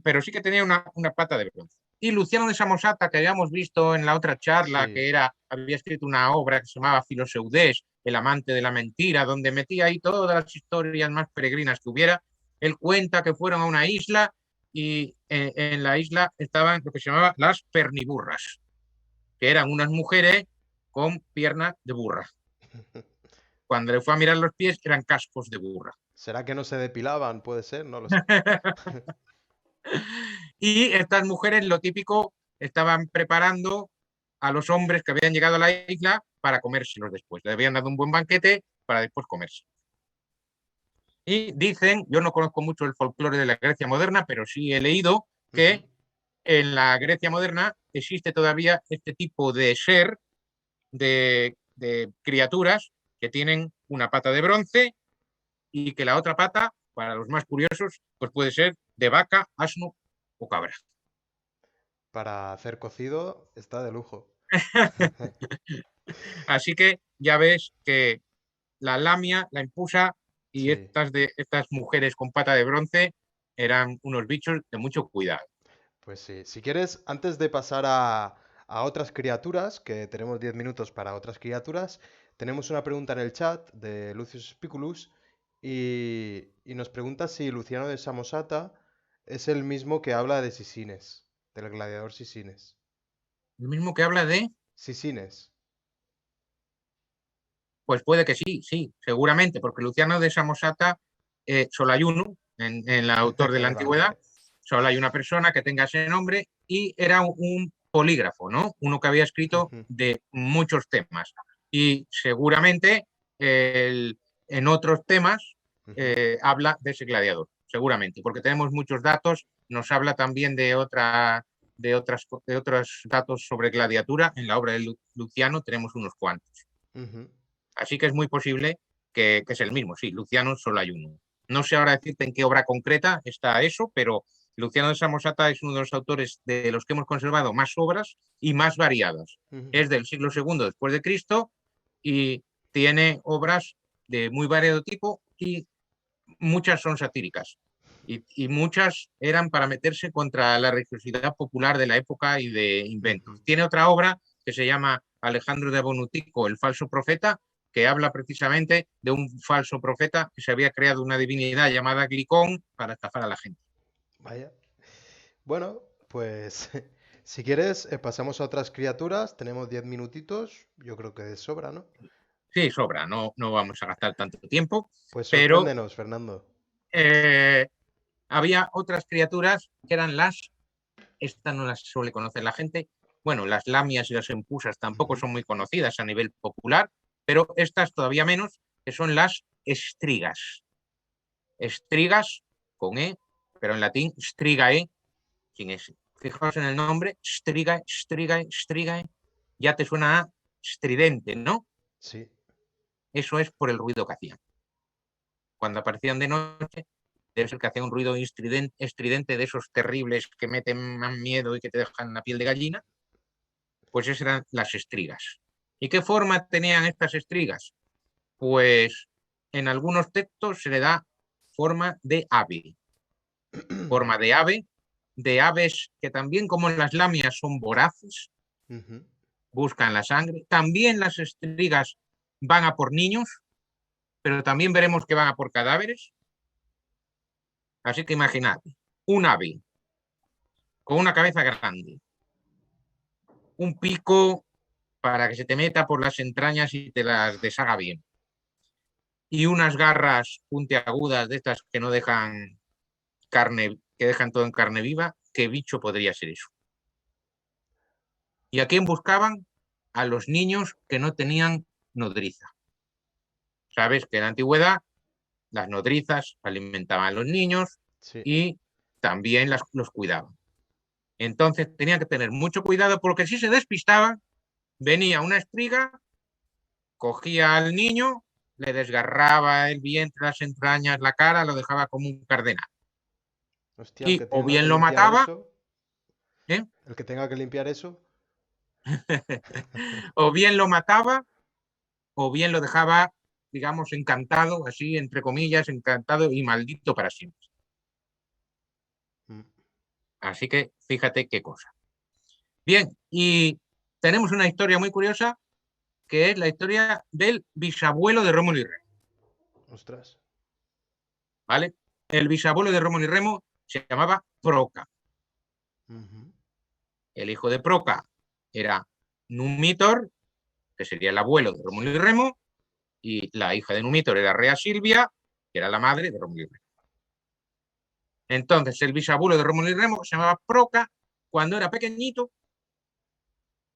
pero sí que tenía una pata de bronce. Y Luciano de Samosata, que habíamos visto en la otra charla, Sí. que había escrito una obra que se llamaba Filoseudés, el amante de la mentira, donde metía ahí todas las historias más peregrinas que hubiera. Él cuenta que fueron a una isla y en la isla estaban lo que se llamaba las perniburras, que eran unas mujeres con piernas de burra. Cuando le fue a mirar los pies, eran cascos de burra. ¿Será que no se depilaban? Puede ser, no lo sé. Y estas mujeres, lo típico, estaban preparando a los hombres que habían llegado a la isla para comérselos después. Le habían dado un buen banquete para después comerse. Y dicen, yo no conozco mucho el folclore de la Grecia moderna, pero sí he leído Ujú. que en la Grecia moderna existe todavía este tipo de ser, de criaturas que tienen una pata de bronce y que la otra pata, para los más curiosos, pues puede ser de vaca, asno o cabra. Para hacer cocido está de lujo. Así que ya ves que la lamia, la empusa y Sí. estas mujeres con pata de bronce eran unos bichos de mucho cuidado. Pues sí, si quieres, antes de pasar a otras criaturas, que tenemos 10 minutos para otras criaturas, tenemos una pregunta en el chat de Lucius Spiculus y nos pregunta si Luciano de Samosata es el mismo que habla de Sisines, del gladiador Sisines. El mismo que habla de, Sisines. pues puede que sí, sí, seguramente, porque Luciano de Samosata solo hay uno en el autor de la Vale. antigüedad, solo hay una persona que tenga ese nombre y era un polígrafo, ¿no? Uno que había escrito Ujú, de muchos temas y seguramente en otros temas ujú, habla de ese gladiador, seguramente, porque tenemos muchos datos, nos habla también de otros datos sobre gladiatura, en la obra de Luciano tenemos unos cuantos. ujú. Así que es muy posible que es el mismo. Sí, Luciano solo hay uno. No sé ahora decirte en qué obra concreta está eso, pero Luciano de Samosata es uno de los autores de los que hemos conservado más obras y más variadas. Ujú. Es del siglo II después de Cristo y tiene obras de muy variado tipo y muchas son satíricas. Y muchas eran para meterse contra la religiosidad popular de la época y de inventos. Ujú. Tiene otra obra que se llama Alejandro de Bonutico, el falso profeta, que habla precisamente de un falso profeta que se había creado una divinidad llamada Glicón para estafar a la gente. Vaya. Bueno, pues si quieres, pasamos a otras criaturas. Tenemos 10 minutitos. Yo creo que de sobra, ¿no? Sí, sobra, no vamos a gastar tanto tiempo, Pues pero sorpréndenos, Fernando. eh, había otras criaturas que eran esta no las suele conocer la gente. Bueno, las lamias y las empusas tampoco Ujú. son muy conocidas a nivel popular, pero estas todavía menos, que son las estrigas. Estrigas con E, pero en latín strigae, sin S. Fijaos en el nombre, strigae, strigae, strigae, ya te suena a estridente, ¿no? Sí. Eso es por el ruido que hacían. Cuando aparecían de noche, debe ser que hacían un ruido estridente de esos terribles que meten más miedo y que te dejan la piel de gallina, pues esas eran las estrigas. ¿Y qué forma tenían estas estrigas? Pues en algunos textos se le da forma de ave, forma de aves que también como las lamias son voraces, Ujú. buscan la sangre. También las estrigas van a por niños, pero también veremos que van a por cadáveres. Así que imaginad, un ave con una cabeza grande, un pico para que se te meta por las entrañas y te las deshaga bien, y unas garras puntiagudas de estas que no dejan carne, que dejan todo en carne viva, ¿qué bicho podría ser eso? ¿Y a quién buscaban? A los niños que no tenían nodriza. Sabes que en la antigüedad las nodrizas alimentaban a los niños Sí. y también los cuidaban. Entonces tenían que tener mucho cuidado porque si se despistaban, venía una estriga, cogía al niño, le desgarraba el vientre, las entrañas, la cara, lo dejaba como un cardenal. Hostia, el Y que o tenga que bien lo limpiar mataba, eso. ¿eh? El que tenga que limpiar eso. O bien lo mataba, o bien lo dejaba, digamos, encantado, así, entre comillas, encantado y maldito para siempre. Mm, Así que fíjate qué cosa. Bien, y tenemos una historia muy curiosa, que es la historia del bisabuelo de Rómulo y Remo, ostras. ¿vale? El bisabuelo de Rómulo y Remo se llamaba Proca. Ujú. El hijo de Proca era Numitor, que sería el abuelo de Rómulo y Remo, y la hija de Numitor era Rea Silvia, que era la madre de Rómulo y Remo. Entonces, el bisabuelo de Rómulo y Remo se llamaba Proca. Cuando era pequeñito,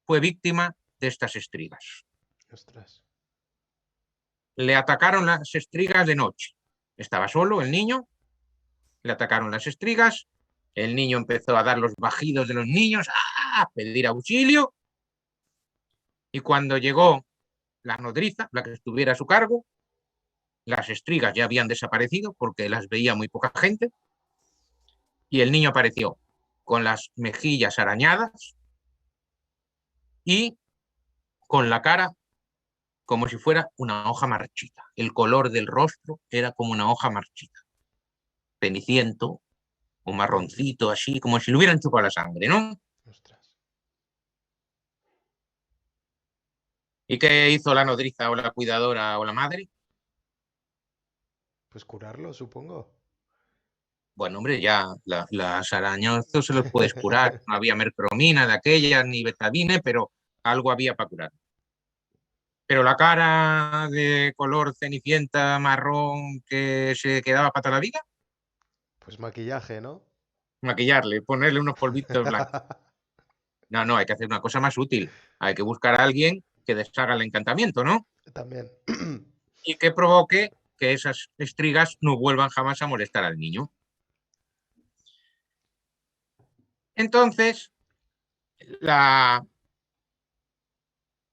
fue víctima de estas estrigas. Ostras. Le atacaron las estrigas de noche. Estaba solo el niño, le atacaron las estrigas, el niño empezó a dar los bajidos de los niños, a pedir auxilio, y cuando llegó la nodriza, la que estuviera a su cargo, las estrigas ya habían desaparecido porque las veía muy poca gente, y el niño apareció con las mejillas arañadas y con la cara como si fuera una hoja marchita. El color del rostro era como una hoja marchita, ceniciento o Ujú. marroncito, así como si le hubieran chupado la sangre, ¿no? Ostras. ¿Y qué hizo la nodriza o la cuidadora o la madre? Pues curarlo, supongo. Bueno, hombre, ya las arañas se los puedes curar. No había mercromina de aquella ni betadine, pero algo había para curar. Pero la cara de color cenicienta, marrón, que se quedaba para toda la vida, Pues maquillaje, ¿no? maquillarle, ponerle unos polvitos blancos. No, no, hay que hacer una cosa más útil. Hay que buscar a alguien que deshaga el encantamiento, ¿no? También. Y que provoque que esas estrigas no vuelvan jamás a molestar al niño. Entonces, la...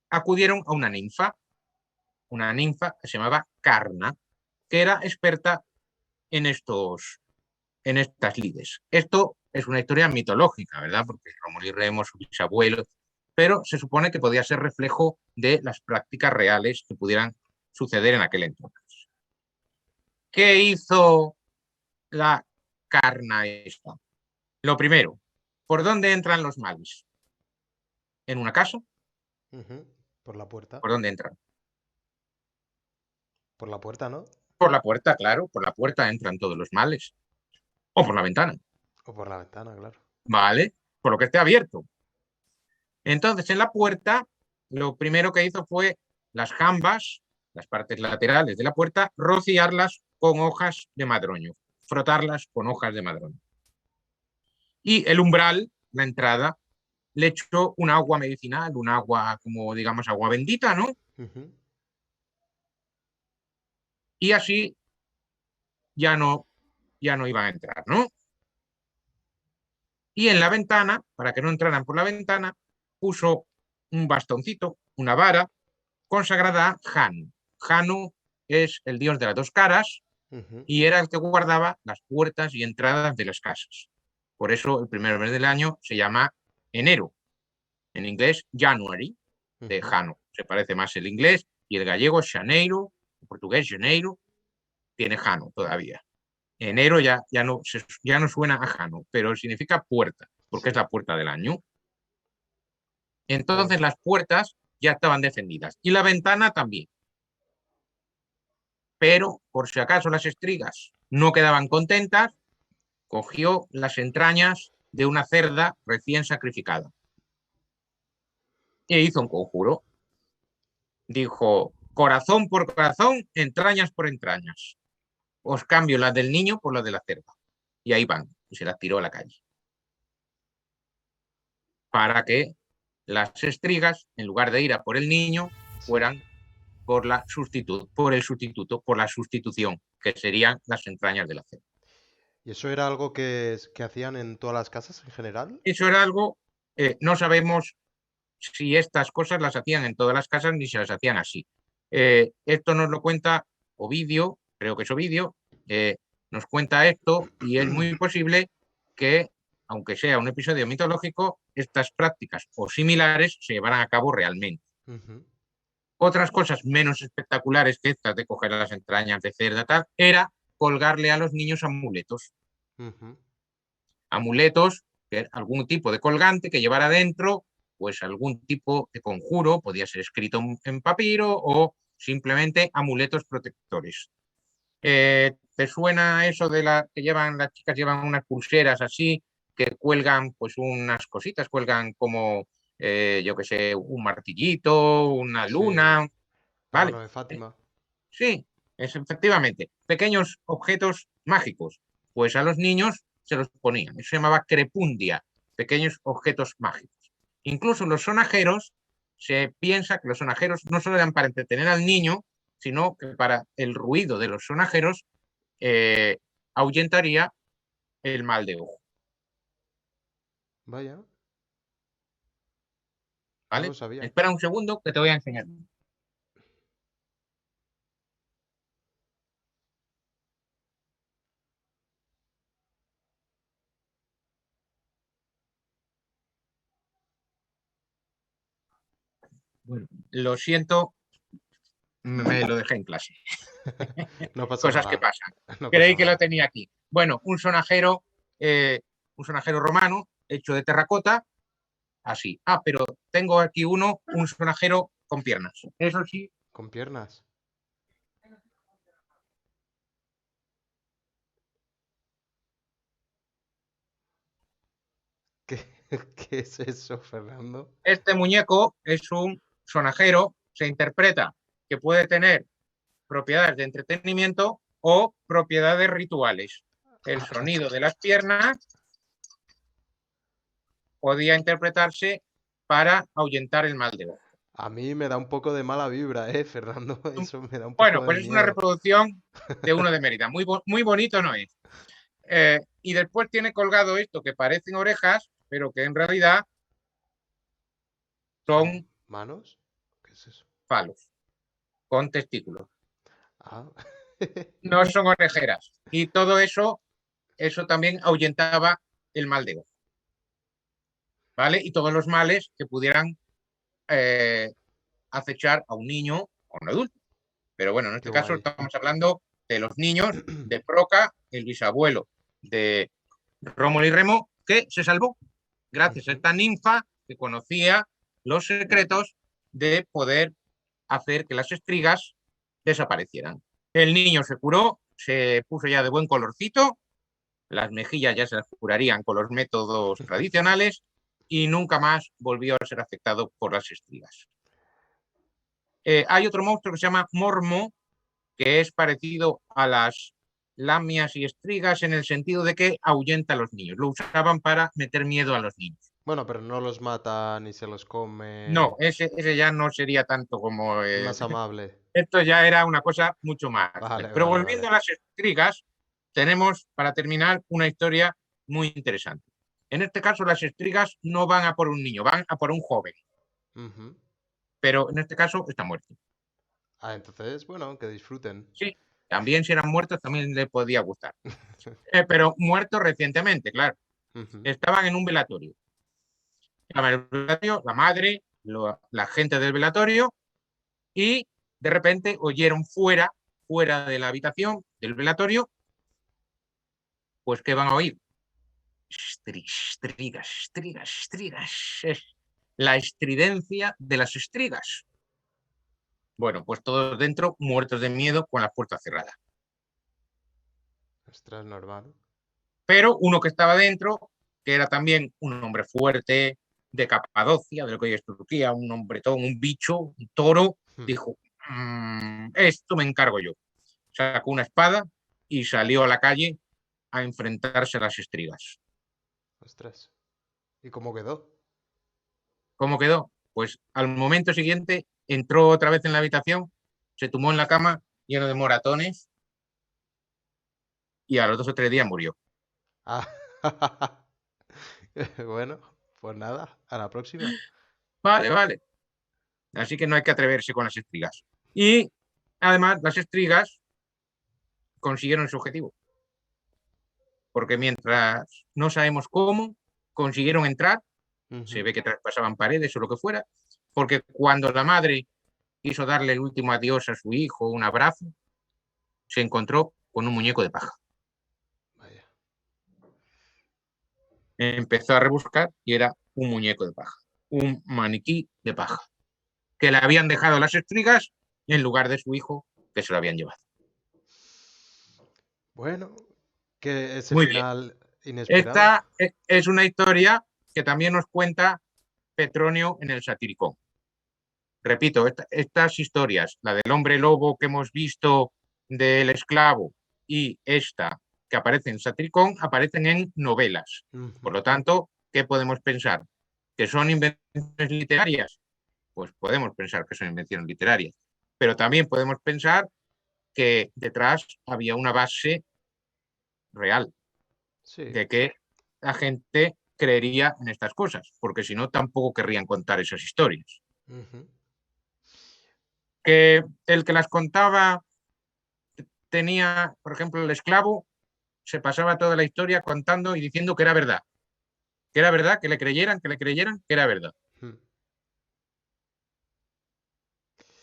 acudieron a una ninfa que se llamaba Carna, que era experta en estas lides. Esto es una historia mitológica, ¿verdad? Porque Rómulo y Remo, sus bisabuelos, pero se supone que podía ser reflejo de las prácticas reales que pudieran suceder en aquel entonces. ¿Qué hizo la carna esta? Lo primero, ¿por dónde entran los males? ¿En una casa? Ujú. Por la puerta. ¿Por dónde entran? Por la puerta, ¿no? Por la puerta, claro, por la puerta entran todos los males. O por la ventana, O por la ventana, claro. ¿vale? Por lo que esté abierto. Entonces, en la puerta, lo primero que hizo fue las jambas, las partes laterales de la puerta, rociarlas con hojas de madroño, frotarlas con hojas de madroño. Y el umbral, la entrada, le echó un agua medicinal, un agua como, digamos, agua bendita, ¿no? Ujú. Y así ya no iban a entrar, ¿no? Y en la ventana, para que no entraran por la ventana, puso un bastoncito, una vara, consagrada a Jano. Jano es el dios de las dos caras Ujú. y era el que guardaba las puertas y entradas de las casas. Por eso el primer mes del año se llama enero, en inglés January, de Ujú. Jano. Se parece más el inglés y el gallego Janeiro, el portugués Janeiro, tiene Jano todavía. Enero ya no suena a Jano, pero significa puerta, porque es Sí. la puerta del año. Qué- Entonces las puertas ya estaban defendidas y la ventana también. Pero por si acaso las estrigas no quedaban contentas, cogió las entrañas de una cerda recién sacrificada e hizo un conjuro. Dijo, corazón por corazón, entrañas por entrañas. Os cambio las del niño por las de la cerda. Y ahí van, y se las tiró a la calle. ¿Para qué? las estrigas, en lugar de ir a por el niño, Sí. fueran por el sustituto, por la sustitución, que serían las entrañas de la cena. ¿Y eso era algo que hacían en todas las casas en general? Eso era algo, no sabemos si estas cosas las hacían en todas las casas ni se las hacían así. Esto nos lo cuenta Ovidio, creo que es Ovidio, nos cuenta esto y es muy posible que, aunque sea un episodio mitológico, estas prácticas o similares se llevaran a cabo realmente. Ujú. Otras cosas menos espectaculares que estas de coger las entrañas de cerda, tal, era colgarle a los niños amuletos. Ujú. Amuletos, que es algún tipo de colgante que llevara dentro, pues algún tipo de conjuro, podía ser escrito en papiro o simplemente amuletos protectores. ¿Te suena eso de la que llevan, las chicas llevan unas pulseras así, que cuelgan pues unas cositas, cuelgan como, yo que sé, un martillito, una Sí, luna, la ¿vale? mano de Fátima. Sí, es efectivamente, pequeños objetos mágicos. Pues a los niños se los ponían. Eso se llamaba crepundia, pequeños objetos mágicos. Incluso los sonajeros, se piensa que los sonajeros no solo eran para entretener al niño, sino que para el ruido de los sonajeros eh, ahuyentaría el mal de ojo. Vaya, no lo ¿Vale? sabía. Espera un segundo que te voy a enseñar. Bueno, lo siento, me lo dejé en clase. No pasa Cosas que nada, pasan. no pasa Creí que lo nada. tenía aquí. Bueno, un sonajero romano hecho de terracota, así. Ah, pero tengo aquí un sonajero con piernas. Eso sí, ¿Con piernas? ¿Qué, qué es eso, Fernando? este muñeco es un sonajero, se interpreta que puede tener propiedades de entretenimiento o propiedades rituales. El sonido de las piernas podía interpretarse para ahuyentar el mal de ojo. A mí me da un poco de mala vibra, Fernando. Eso me da un Bueno, poco de pues es una miedo. reproducción de uno de Mérida. Muy bonito no es. Y después tiene colgado esto que parecen orejas, pero que en realidad ¿Son son manos? ¿Qué es eso? palos con testículos. Ah. No son orejeras. Y todo eso, eso también ahuyentaba el mal de ojo. ¿Vale? Y todos los males que pudieran eh, acechar a un niño o a un adulto. Pero bueno, en Qué este caso guay. estamos hablando de los niños de Proca, el bisabuelo de Rómulo y Remo, que se salvó gracias a Ujú. esta ninfa que conocía los secretos de poder hacer que las estrigas desaparecieran. El niño se curó, se puso ya de buen colorcito, las mejillas ya se las curarían con los métodos tradicionales y nunca más volvió a ser afectado por las estrigas. Hay otro monstruo que se llama Mormo, que es parecido a las lamias y estrigas en el sentido de que ahuyenta a los niños. Lo usaban para meter miedo a los niños. Bueno, pero no los mata ni se los No, come. ese ya no sería tanto como... Es más amable. esto ya era una cosa mucho más. Vale, Pero vale, vale. volviendo a las estrigas, tenemos para terminar una historia muy interesante. En este caso, las estrigas no van a por un niño, van a por un joven, Ujú. pero en este caso está muerto. Ah, entonces, bueno, que disfruten. Sí, también si eran muertos también le podía gustar. Pero muerto recientemente, claro. Ujú. Estaban en un velatorio. Estaban en el velatorio, la madre, la gente del velatorio, y de repente oyeron fuera de la habitación del velatorio, pues ¿qué van a oír? Estrigas, estrigas, estrigas. Es la estridencia de las estrigas. Bueno, pues todos dentro, muertos de miedo, con la puerta cerrada. Ostras, normal. Pero uno que estaba dentro, que era también un hombre fuerte, de Capadocia, de lo que hoy es Turquía, un hombretón, un bicho, un toro, dijo, esto me encargo yo. Sacó una espada y salió a la calle a enfrentarse a las estrigas. Ostras. ¿Y cómo quedó? ¿Cómo quedó? Pues al momento siguiente entró otra vez en la habitación, se tumbó en la cama lleno de moratones y a los 2 o 3 días murió. Ah, bueno, pues nada, a la próxima. Vale, vale. Así que no hay que atreverse con las estrigas. Y además las estrigas consiguieron su objetivo, porque mientras no sabemos cómo consiguieron entrar, se Ujú. ve que traspasaban paredes o lo que fuera, porque cuando la madre quiso darle el último adiós a su hijo, un abrazo, se encontró con un muñeco de paja. Vaya. Empezó a rebuscar y era un muñeco de paja, un maniquí de paja, que le habían dejado las estrigas en lugar de su hijo, que se lo habían llevado. Bueno, que ese Muy bien. final inesperado. Esta es una historia que también nos cuenta Petronio en el Satiricón. Repito, estas historias, la del hombre lobo que hemos visto del esclavo y esta que aparece en Satiricón, aparecen en novelas. Ujú. Por lo tanto, ¿qué podemos pensar? ¿Que son invenciones literarias? Pues podemos pensar que son invenciones literarias. Pero también podemos pensar que detrás había una base real Sí. de que la gente creería en estas cosas, porque si no, tampoco querrían contar esas historias. Ujú. Que el que las contaba tenía, por ejemplo, el esclavo, se pasaba toda la historia contando y diciendo que era verdad, que le creyeran, que era verdad. Mm.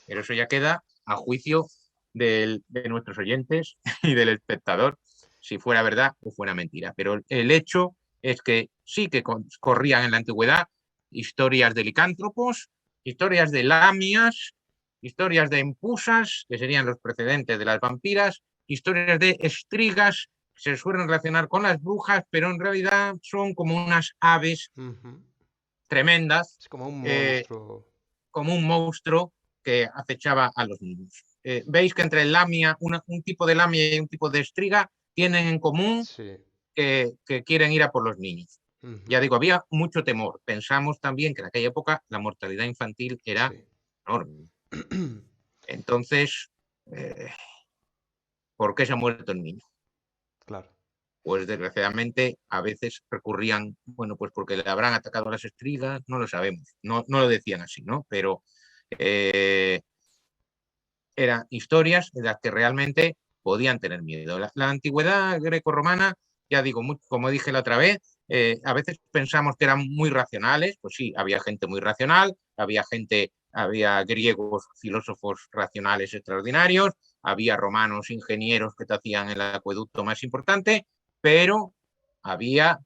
Pero eso ya queda a juicio de nuestros oyentes y del espectador, si fuera verdad o fuera mentira. Pero el hecho es que sí que corrían en la antigüedad historias de licántropos, historias de lamias, historias de empusas, que serían los precedentes de las vampiras, historias de estrigas, que se suelen relacionar con las brujas, pero en realidad son como unas aves Ujú. tremendas, Es como un eh, monstruo. como un monstruo que acechaba a los niños. Veis que entre el lamia, un tipo de lamia y un tipo de estriga tienen en común Sí. que quieren ir a por los niños. Ujú. Ya digo, había mucho temor. Pensamos también que en aquella época la mortalidad infantil era Sí. enorme. Entonces, eh, ¿por qué se ha muerto el niño? Claro. Pues desgraciadamente a veces recurrían, bueno, pues porque le habrán atacado las estrigas, no lo sabemos, no lo decían así, ¿no? Pero eh, eran historias en las que realmente podían tener miedo. La antigüedad greco-romana, ya digo, como dije la otra vez, a veces pensamos que eran muy racionales, pues sí, había gente muy racional, había griegos filósofos racionales extraordinarios, había romanos ingenieros que te hacían el acueducto más importante, pero había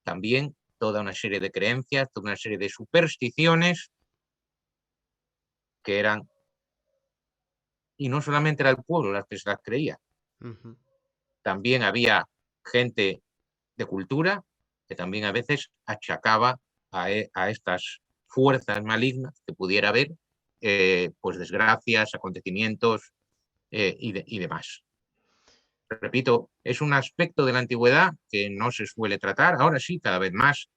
también toda una serie de creencias, toda una serie de supersticiones que eran, y no solamente era el pueblo las que se las creía, Ujú. también había gente de cultura que también a veces achacaba a estas fuerzas malignas que pudiera haber, pues desgracias, acontecimientos y demás. Repito, es un aspecto de la antigüedad que no se suele tratar, ahora sí, cada vez más,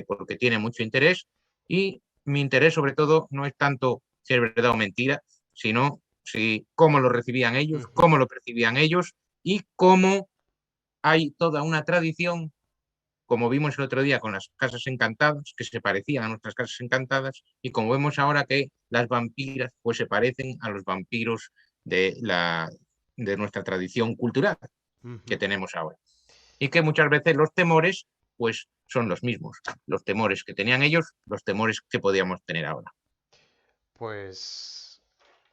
porque tiene mucho interés, y mi interés sobre todo no es tanto si es verdad o mentira, sino si cómo lo recibían ellos, Ujú. cómo lo percibían ellos y cómo hay toda una tradición, como vimos el otro día con las casas encantadas, que se parecían a nuestras casas encantadas, y como vemos ahora que las vampiras pues se parecen a los vampiros de nuestra tradición cultural que Ujú. tenemos ahora. Y que muchas veces los temores pues son los mismos, los temores que tenían ellos, los temores que podíamos tener ahora. Pues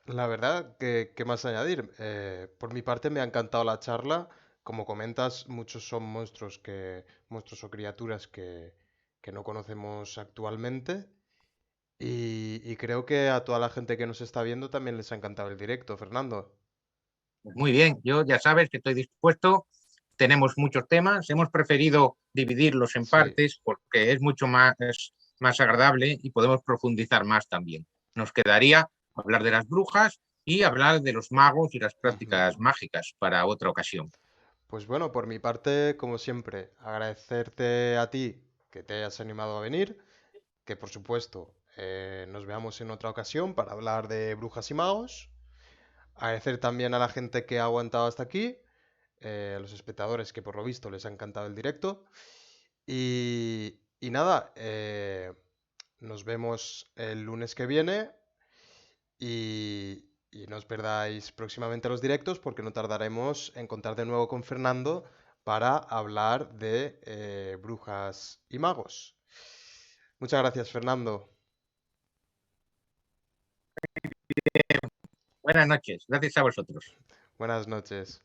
la verdad, ¿qué más añadir? Por mi parte me ha encantado la charla. Como comentas, muchos son monstruos o criaturas que no conocemos actualmente. Y creo que a toda la gente que nos está viendo también les ha encantado el directo, Fernando. Pues muy bien, yo ya sabes que estoy dispuesto, tenemos muchos temas, hemos preferido dividirlos en Sí. partes porque es mucho más agradable y podemos profundizar más también. Nos quedaría hablar de las brujas y hablar de los magos y las Ujú. prácticas mágicas para otra ocasión. Pues bueno, por mi parte, como siempre, agradecerte a ti que te hayas animado a venir, que por supuesto nos veamos en otra ocasión para hablar de brujas y magos. Agradecer también a la gente que ha aguantado hasta aquí, a los espectadores que por lo visto les ha encantado el directo. Y nada, nos vemos el lunes que viene y no os perdáis próximamente los directos porque no tardaremos en contar de nuevo con Fernando para hablar de brujas y magos. Muchas gracias, Fernando. Buenas noches, gracias a vosotros. Buenas noches.